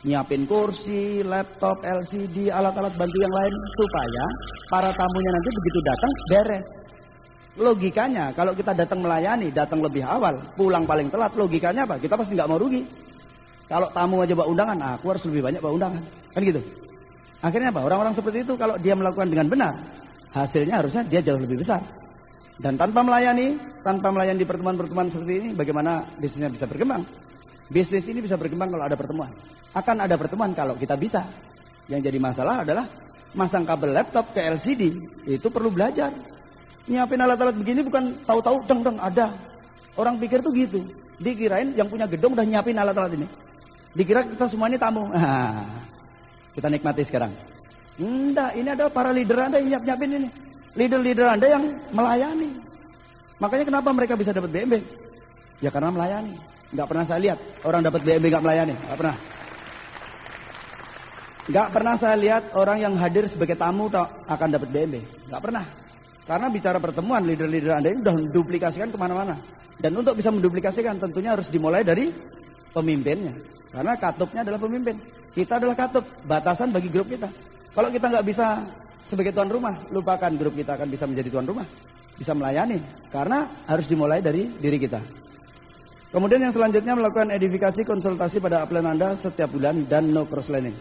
Nyiapin kursi, laptop, LCD, alat-alat bantu yang lain supaya para tamunya nanti begitu datang beres. Logikanya kalau kita datang melayani, datang lebih awal, pulang paling telat, logikanya apa? Kita pasti nggak mau rugi. Kalau tamu aja bawa undangan, aku harus lebih banyak bawa undangan, kan gitu. Akhirnya apa? Orang-orang seperti itu kalau dia melakukan dengan benar, hasilnya harusnya dia jauh lebih besar. Dan tanpa melayani di pertemuan-pertemuan seperti ini, bagaimana bisnisnya bisa berkembang? Bisnis ini bisa berkembang kalau ada pertemuan. Akan ada pertemuan kalau kita bisa. Yang jadi masalah adalah masang kabel laptop ke LCD. Itu perlu belajar. Nyiapin alat-alat begini bukan tahu-tahu deng ada. Orang pikir tuh gitu. Dikirain yang punya gedung udah nyiapin alat-alat ini. Dikira kita semua ini tamu. Kita nikmati sekarang. Enggak, ini ada para leader Anda yang nyiapin ini. Leader-leader Anda yang melayani. Makanya kenapa mereka bisa dapat BMB? Ya karena melayani. Nggak pernah saya lihat orang dapat BMB nggak melayani, nggak pernah. Nggak pernah saya lihat orang yang hadir sebagai tamu akan dapat BMB, nggak pernah. Karena bicara pertemuan leader-leader Anda ini sudah menduplikasikan kemana-mana. Dan untuk bisa menduplikasikan tentunya harus dimulai dari pemimpinnya. Karena katupnya adalah pemimpin. Kita adalah katup, batasan bagi grup kita. Kalau kita nggak bisa sebagai tuan rumah, lupakan grup kita akan bisa menjadi tuan rumah, bisa melayani. Karena harus dimulai dari diri kita. Kemudian yang selanjutnya melakukan edifikasi konsultasi pada upline Anda setiap bulan dan no cross lining.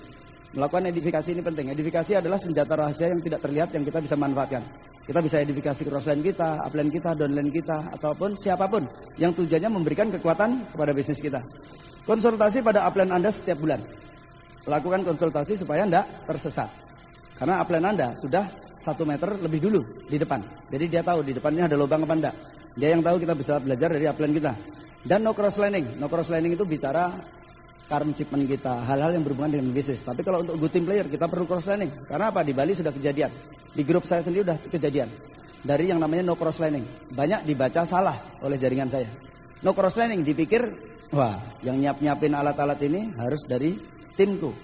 Melakukan edifikasi ini penting. Edifikasi adalah senjata rahasia yang tidak terlihat yang kita bisa manfaatkan. Kita bisa edifikasi cross line kita, upline kita, downline kita, ataupun siapapun yang tujuannya memberikan kekuatan kepada bisnis kita. Konsultasi pada upline Anda setiap bulan. Lakukan konsultasi supaya Anda tersesat. Karena upline Anda sudah 1 meter lebih dulu di depan. Jadi dia tahu di depannya ada lubang apa enggak. Dia yang tahu kita bisa belajar dari upline kita. Dan no cross lining. No cross lining itu bicara current shipment kita, hal-hal yang berhubungan dengan bisnis. Tapi kalau untuk good team player kita perlu cross lining. Karena apa? Di Bali sudah kejadian. Di grup saya sendiri sudah kejadian. Dari yang namanya no cross lining. Banyak dibaca salah oleh jaringan saya. No cross lining dipikir, wah, yang nyiapin alat-alat ini harus dari timku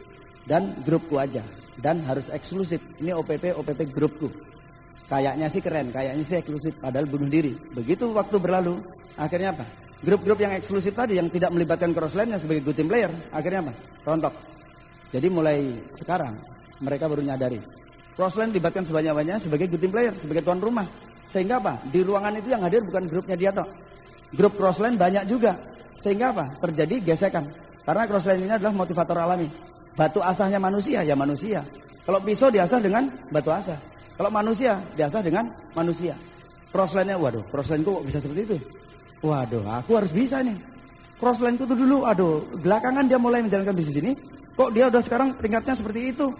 dan grupku aja. Dan harus eksklusif. Ini OPP grupku. Kayaknya sih keren, kayaknya sih eksklusif. Padahal bunuh diri. Begitu waktu berlalu, akhirnya apa? Grup-grup yang eksklusif tadi yang tidak melibatkan crossline-nya sebagai good team player, akhirnya apa? Rontok. Jadi mulai sekarang mereka baru nyadari. Crossline libatkan sebanyak-banyaknya sebagai good team player, sebagai tuan rumah. Sehingga apa? Di ruangan itu yang hadir bukan grupnya dia tok. Grup crossline banyak juga. Sehingga apa? Terjadi gesekan. Karena crossline ini adalah motivator alami. Batu asahnya manusia, ya manusia. Kalau pisau diasah dengan batu asah. Kalau manusia, biasa dengan manusia. Crossline-nya, waduh, crossline-ku kok bisa seperti itu? Waduh, aku harus bisa nih. Crossline-ku tuh dulu, aduh, belakangan dia mulai menjalankan bisnis ini, kok dia udah sekarang peringkatnya seperti itu?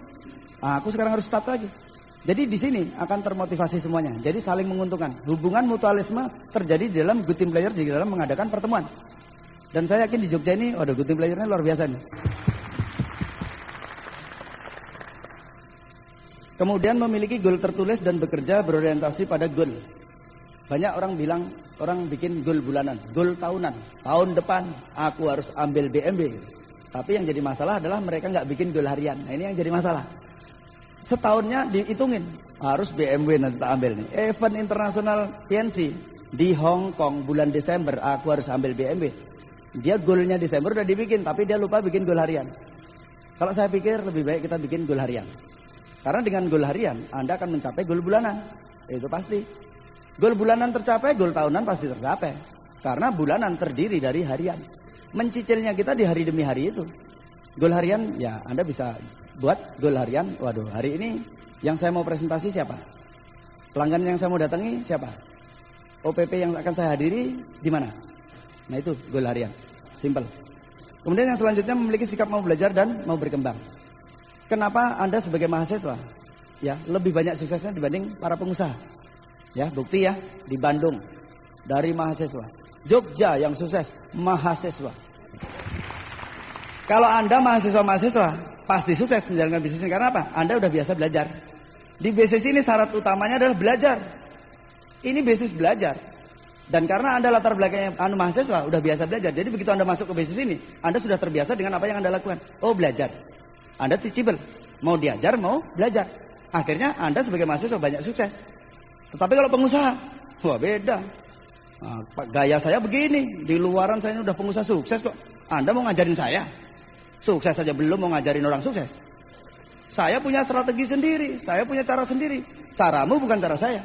Nah, aku sekarang harus start lagi. Jadi di sini akan termotivasi semuanya. Jadi saling menguntungkan. Hubungan mutualisme terjadi di dalam good team player, di dalam mengadakan pertemuan. Dan saya yakin di Jogja ini, waduh, good team player-nya luar biasa nih. Kemudian memiliki goal tertulis dan bekerja berorientasi pada goal. Banyak orang bilang, orang bikin goal bulanan, goal tahunan. Tahun depan aku harus ambil BMW. Tapi yang jadi masalah adalah mereka nggak bikin goal harian. Nah, ini yang jadi masalah. Setahunnya dihitungin, harus BMW nanti tak ambil nih. Event internasional PNC di Hong Kong bulan Desember, aku harus ambil BMW. Dia goalnya Desember udah dibikin, tapi dia lupa bikin goal harian. Kalau saya pikir lebih baik kita bikin goal harian. Karena dengan goal harian, Anda akan mencapai goal bulanan. Itu pasti. Goal bulanan tercapai, goal tahunan pasti tercapai. Karena bulanan terdiri dari harian. Mencicilnya kita di hari demi hari itu. Goal harian, ya Anda bisa buat goal harian. Waduh, hari ini yang saya mau presentasi siapa? Pelanggan yang saya mau datangi siapa? OPP yang akan saya hadiri di mana? Nah itu goal harian. Simple. Kemudian yang selanjutnya memiliki sikap mau belajar dan mau berkembang. Kenapa Anda sebagai mahasiswa ya lebih banyak suksesnya dibanding para pengusaha? Ya, bukti ya, di Bandung dari mahasiswa. Jogja yang sukses mahasiswa. Kalau Anda mahasiswa pasti sukses menjalankan bisnis ini. Karena apa? Anda udah biasa belajar. Di bisnis ini syarat utamanya adalah belajar. Ini bisnis belajar. Dan karena Anda latar belakangnya mahasiswa, udah biasa belajar. Jadi begitu Anda masuk ke bisnis ini, Anda sudah terbiasa dengan apa yang Anda lakukan. Oh, belajar. Anda teachable. Mau diajar, mau belajar. Akhirnya Anda sebagai mahasiswa banyak sukses. Tetapi kalau pengusaha, wah beda. Nah, gaya saya begini, di luaran saya udah pengusaha sukses kok. Anda mau ngajarin saya? Sukses saja belum, mau ngajarin orang sukses. Saya punya strategi sendiri, saya punya cara sendiri. Caramu bukan cara saya.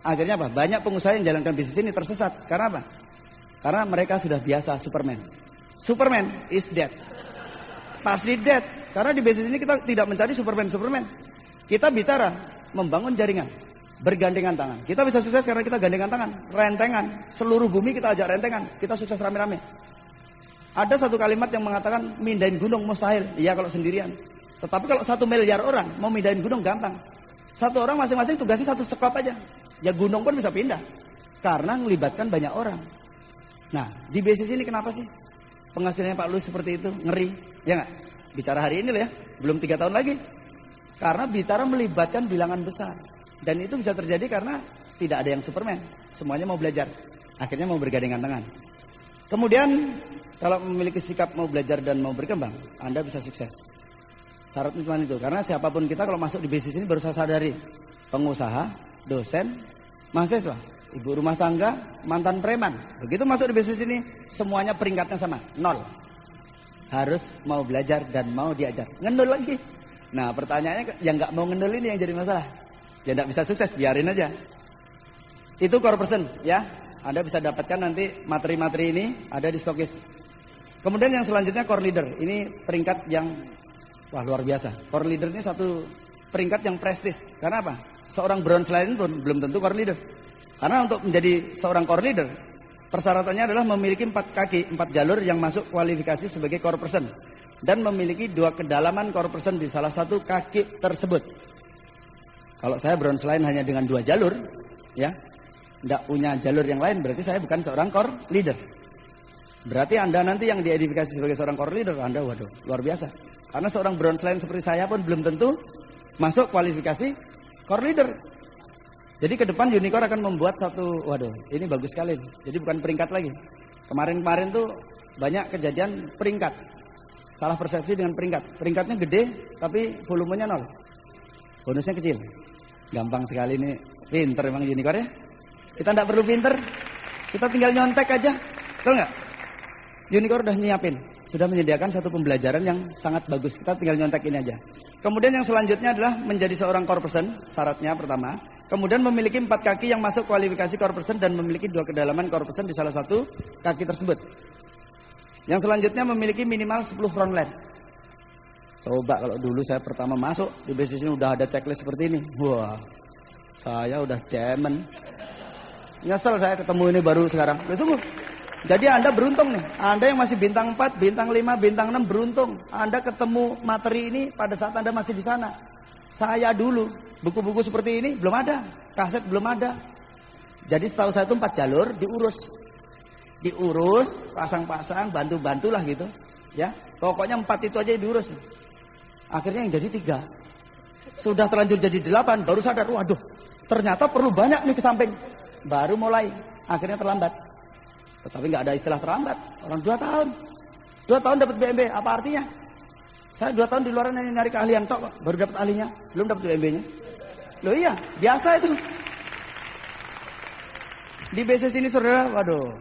Akhirnya apa? Banyak pengusaha yang jalankan bisnis ini tersesat. Karena apa? Karena mereka sudah biasa Superman. Superman is dead. Pasti dead. Karena di bisnis ini kita tidak mencari Superman. Kita bicara membangun jaringan. Bergandengan tangan. Kita bisa sukses karena kita gandengan tangan. Rentengan. Seluruh bumi kita ajak rentengan. Kita sukses rame-rame. Ada satu kalimat yang mengatakan mindahin gunung mustahil. Iya kalau sendirian. Tetapi kalau 1 miliar orang mau mindahin gunung gampang. Satu orang masing-masing tugasnya satu sekop aja. Ya gunung pun bisa pindah. Karena melibatkan banyak orang. Nah di bisnis ini kenapa sih? Penghasilannya Pak Luis seperti itu. Ngeri. Ya nggak? Bicara hari ini loh ya. Belum 3 tahun lagi. Karena bicara melibatkan bilangan besar. Dan itu bisa terjadi karena tidak ada yang Superman. Semuanya mau belajar. Akhirnya mau bergandengan tangan. Kemudian kalau memiliki sikap mau belajar dan mau berkembang, Anda bisa sukses. Syaratnya cuma itu. Karena siapapun kita kalau masuk di bisnis ini baru saya sadari. Pengusaha, dosen, mahasiswa, ibu rumah tangga, mantan preman. Begitu masuk di bisnis ini, semuanya peringkatnya sama. 0. Harus mau belajar dan mau diajar. Ngendul lagi. Nah pertanyaannya yang nggak mau ngendul ini yang jadi masalah. Ya tidak bisa sukses, biarin aja. Itu core person ya. Anda bisa dapatkan nanti materi-materi ini ada di Stokis. Kemudian yang selanjutnya core leader. Ini peringkat yang wah luar biasa. Core leader ini satu peringkat yang prestis. Karena apa? Seorang bronze line pun belum tentu core leader. Karena untuk menjadi seorang core leader, persyaratannya adalah memiliki 4 kaki, 4 jalur yang masuk kualifikasi sebagai core person. Dan memiliki 2 kedalaman core person di salah satu kaki tersebut. Kalau saya bronze line hanya dengan 2 jalur, ya, tidak punya jalur yang lain, berarti saya bukan seorang core leader. Berarti Anda nanti yang diidentifikasi sebagai seorang core leader, Anda waduh, luar biasa. Karena seorang bronze line seperti saya pun belum tentu masuk kualifikasi core leader. Jadi ke depan Unicorn akan membuat satu, waduh, ini bagus sekali. Jadi bukan peringkat lagi. Kemarin-kemarin tuh banyak kejadian peringkat. Salah persepsi dengan peringkat. Peringkatnya gede, tapi volumenya 0. Bonusnya kecil. Gampang sekali ini. Pinter emang Unicorn ya. Kita tidak perlu pinter. Kita tinggal nyontek aja. Betul nggak? Unicorn udah nyiapin. Sudah menyediakan satu pembelajaran yang sangat bagus. Kita tinggal nyontek ini aja. Kemudian yang selanjutnya adalah menjadi seorang core person. Syaratnya pertama. Kemudian memiliki 4 kaki yang masuk kualifikasi core person dan memiliki 2 kedalaman core person di salah satu kaki tersebut. Yang selanjutnya memiliki minimal 10 front line. Coba kalau dulu saya pertama masuk di bisnis ini udah ada checklist seperti ini. Wah, saya udah demen. Nyesel saya ketemu ini baru sekarang. Tunggu. Jadi Anda beruntung nih. Anda yang masih bintang 4, bintang 5, bintang 6 beruntung. Anda ketemu materi ini pada saat Anda masih di sana. Saya dulu, buku-buku seperti ini belum ada. Kaset belum ada. Jadi setahu saya itu 4 jalur diurus, pasang-pasang, bantu-bantulah gitu, ya. Pokoknya 4 itu aja diurus. Akhirnya yang jadi 3. Sudah terlanjur jadi 8, baru sadar, waduh, ternyata perlu banyak nih ke samping. Baru mulai, akhirnya terlambat. Tetapi nggak ada istilah terlambat. Orang 2 tahun. 2 tahun dapat BMB, apa artinya? Saya 2 tahun di luar nyari keahlian tok, baru dapat ahlinya, belum dapat BMB-nya. Loh iya, biasa itu. Di bisnis ini saudara, waduh,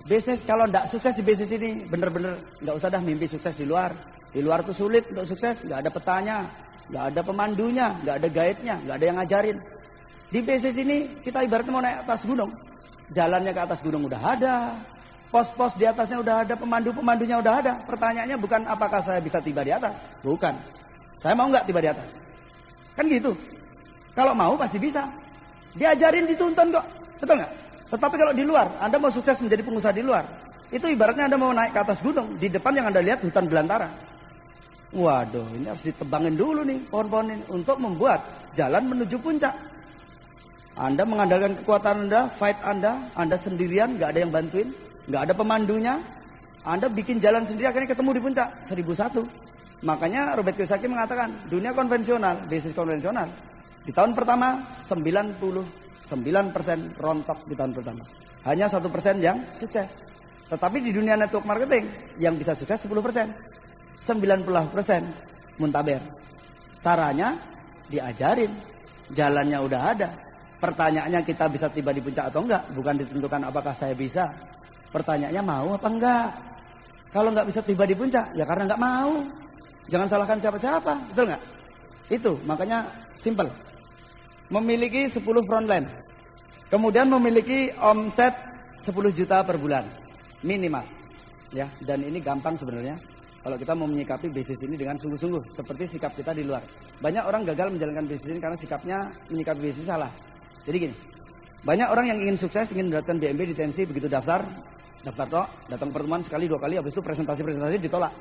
bisnis kalau tidak sukses di bisnis ini, bener-bener nggak usah dah mimpi sukses di luar. Di luar tuh sulit untuk sukses, nggak ada petanya, nggak ada pemandunya, nggak ada guide-nya, nggak ada yang ngajarin. Di bisnis ini kita ibaratnya mau naik atas gunung, jalannya ke atas gunung udah ada, pos-pos di atasnya udah ada, pemandu-pemandunya udah ada. Pertanyaannya bukan apakah saya bisa tiba di atas, bukan. Saya mau nggak tiba di atas, kan gitu. Kalau mau pasti bisa, diajarin, dituntun kok, betul nggak? Tetapi kalau di luar, Anda mau sukses menjadi pengusaha di luar, itu ibaratnya Anda mau naik ke atas gunung, di depan yang Anda lihat hutan belantara. Waduh, ini harus ditebangin dulu nih pohon-pohon ini untuk membuat jalan menuju puncak. Anda mengandalkan kekuatan Anda, fight Anda sendirian, nggak ada yang bantuin, nggak ada pemandunya. Anda bikin jalan sendiri, akhirnya ketemu di puncak 1001. Makanya Robert Kiyosaki mengatakan, dunia konvensional, bisnis konvensional, di tahun pertama 99% rontok di tahun pertama. Hanya 1% yang sukses. Tetapi di dunia network marketing yang bisa sukses 10%. 90% muntaber. Caranya diajarin, jalannya udah ada. Pertanyaannya kita bisa tiba di puncak atau enggak, bukan ditentukan apakah saya bisa. Pertanyaannya mau apa enggak. Kalau enggak bisa tiba di puncak, ya karena enggak mau. Jangan salahkan siapa-siapa, betul enggak? Itu makanya simple. Memiliki 10 frontline, kemudian memiliki omset 10 juta per bulan minimal, ya. Dan ini gampang sebenarnya kalau kita mau menyikapi bisnis ini dengan sungguh-sungguh, seperti sikap kita di luar. Banyak orang gagal menjalankan bisnis ini karena sikapnya menyikapi bisnis salah. Jadi gini, banyak orang yang ingin sukses, ingin mendapatkan BMB di TNC, begitu daftar toh, datang pertemuan sekali 2 kali, habis itu presentasi ditolak.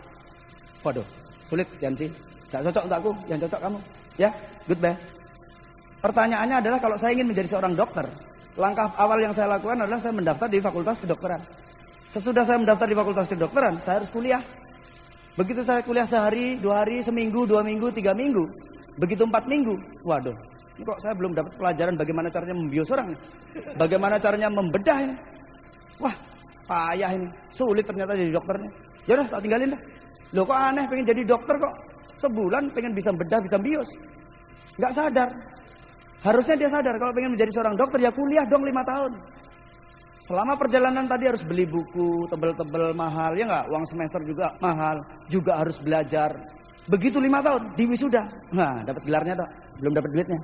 Waduh, sulit TNC, tidak cocok untuk aku, yang cocok kamu, ya, goodbye. Pertanyaannya adalah kalau saya ingin menjadi seorang dokter, langkah awal yang saya lakukan adalah saya mendaftar di fakultas kedokteran. Sesudah saya mendaftar di fakultas kedokteran, saya harus kuliah. Begitu saya kuliah sehari, 2 hari, seminggu, 2 minggu, 3 minggu, begitu 4 minggu, waduh, ini kok saya belum dapat pelajaran bagaimana caranya membius orang, bagaimana caranya membedah ini. Wah, payah ini, sulit ternyata jadi dokternya. Ya udah, tak tinggalin dah. Loh kok aneh, pengen jadi dokter kok sebulan pengen bisa bedah, bisa bius. Nggak sadar. Harusnya dia sadar kalau pengen menjadi seorang dokter ya kuliah dong 5 tahun. Selama perjalanan tadi harus beli buku tebel-tebel mahal, ya nggak? Uang semester juga mahal, juga harus belajar. Begitu 5 tahun di wisuda, nah dapat gelarnya dok, belum dapat duitnya.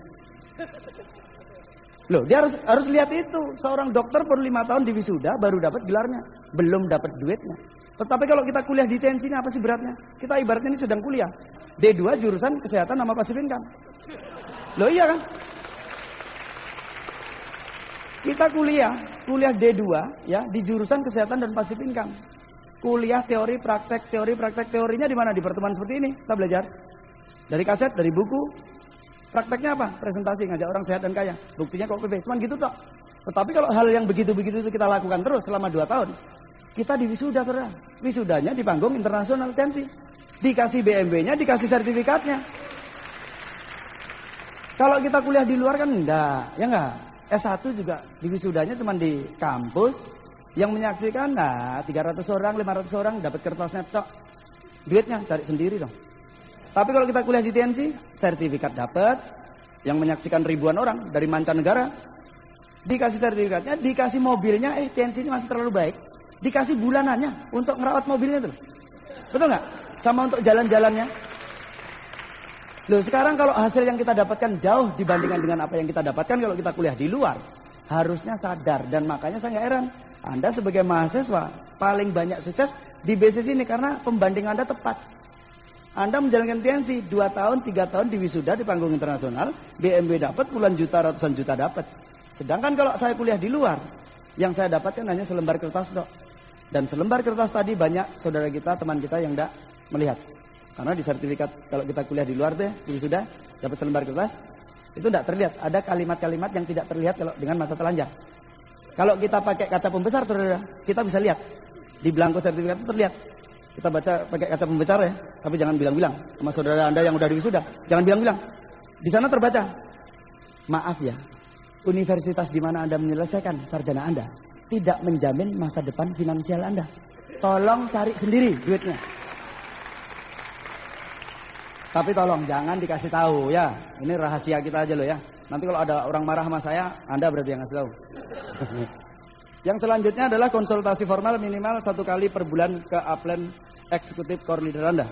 Loh dia harus lihat itu, seorang dokter perlu 5 tahun di wisuda baru dapat gelarnya, belum dapat duitnya. Tetapi kalau kita kuliah di TNC ini apa sih beratnya? Kita ibaratnya ini sedang kuliah D2 jurusan kesehatan sama passive income. Loh iya kan? Kita kuliah D2 ya di jurusan kesehatan dan passive income. Kuliah teori praktek, teorinya di mana? Di pertemuan seperti ini kita belajar. Dari kaset, dari buku. Prakteknya apa? Presentasi, ngajak orang sehat dan kaya. Buktinya kok PB, cuman gitu toh. Tetapi kalau hal yang begitu-begitu itu kita lakukan terus selama 2 tahun, kita di wisuda saudara. Wisudanya di panggung internasional TNC. Dikasih BMB-nya, dikasih sertifikatnya. Kalau kita kuliah di luar kan enggak, ya enggak? S1 juga di wisudanya cuma di kampus, yang menyaksikan 300 orang, 500 orang dapat kertasnya tok. Duitnya cari sendiri dong. Tapi kalau kita kuliah di TNC, sertifikat dapat, yang menyaksikan ribuan orang dari mancanegara. Dikasih sertifikatnya, dikasih mobilnya, TNC ini masih terlalu baik. Dikasih bulanannya untuk ngerawat mobilnya tuh. Betul nggak? Sama untuk jalan-jalannya. Loh sekarang kalau hasil yang kita dapatkan jauh dibandingkan dengan apa yang kita dapatkan kalau kita kuliah di luar, harusnya sadar. Dan makanya saya nggak heran, Anda sebagai mahasiswa paling banyak sukses di bisnis ini karena pembanding Anda tepat. Anda menjalankan TNC 2 tahun, 3 tahun di wisuda di panggung internasional, BMW dapat, puluhan juta, ratusan juta dapat. Sedangkan kalau saya kuliah di luar, yang saya dapatkan hanya selembar kertas dok. Dan selembar kertas tadi banyak saudara kita, teman kita yang tidak melihat. Karena di sertifikat kalau kita kuliah di luar deh, di wisuda dapat selembar kertas, itu tidak terlihat. Ada kalimat-kalimat yang tidak terlihat kalau dengan mata telanjang. Kalau kita pakai kaca pembesar saudara, kita bisa lihat. Di belangko sertifikat itu terlihat. Kita baca pakai kaca pembesar ya, tapi jangan bilang-bilang sama saudara Anda yang udah di wisuda. Jangan bilang-bilang. Di sana terbaca. Maaf ya, universitas di mana Anda menyelesaikan sarjana Anda tidak menjamin masa depan finansial Anda. Tolong cari sendiri duitnya. Tapi tolong jangan dikasih tahu ya. Ini rahasia kita aja loh ya. Nanti kalau ada orang marah sama saya, Anda berarti yang ngasih tahu. Yang selanjutnya adalah konsultasi formal minimal 1 kali per bulan ke upline eksekutif core leader Anda.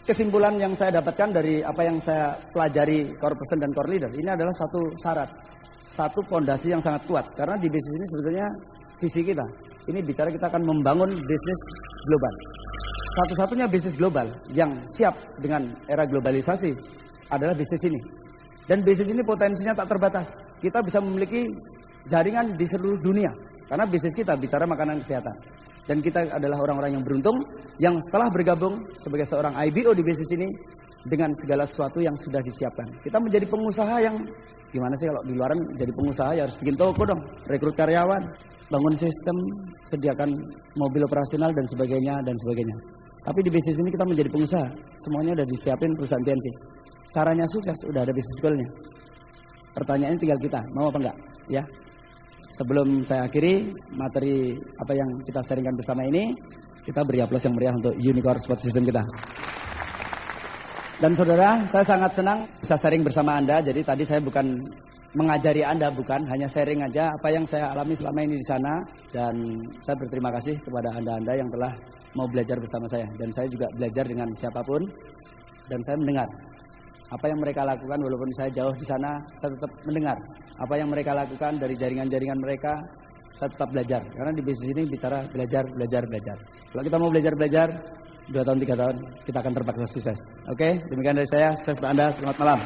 Kesimpulan yang saya dapatkan dari apa yang saya pelajari core person dan core leader, ini adalah satu syarat, satu fondasi yang sangat kuat. Karena di bisnis ini sebetulnya visi kita, ini bicara kita akan membangun bisnis global. Satu-satunya bisnis global yang siap dengan era globalisasi adalah bisnis ini. Dan bisnis ini potensinya tak terbatas. Kita bisa memiliki jaringan di seluruh dunia. Karena bisnis kita bicara makanan kesehatan. Dan kita adalah orang-orang yang beruntung yang setelah bergabung sebagai seorang IBO di bisnis ini dengan segala sesuatu yang sudah disiapkan. Kita menjadi pengusaha yang gimana sih kalau di luaran jadi pengusaha ya harus bikin toko dong, rekrut karyawan, bangun sistem, sediakan mobil operasional dan sebagainya dan sebagainya. Tapi di bisnis ini kita menjadi pengusaha, semuanya udah disiapin perusahaan TNC. Caranya sukses udah ada bisnis schoolnya. Pertanyaannya tinggal kita mau apa enggak ya. Sebelum saya akhiri materi apa yang kita sharingkan bersama ini, kita beri aplaus yang meriah untuk Unicore Sport System kita. Dan saudara, saya sangat senang bisa sharing bersama Anda. Jadi tadi saya bukan mengajari Anda, bukan, hanya sharing aja apa yang saya alami selama ini di sana. Dan saya berterima kasih kepada Anda-Anda yang telah mau belajar bersama saya. Dan saya juga belajar dengan siapapun. Dan saya mendengar apa yang mereka lakukan walaupun saya jauh di sana, saya tetap mendengar. Apa yang mereka lakukan dari jaringan-jaringan mereka, saya tetap belajar. Karena di bisnis ini bicara belajar. Kalau kita mau belajar, 2 tahun, 3 tahun, kita akan terpaksa sukses. Oke, demikian dari saya. Sukses untuk Anda. Selamat malam.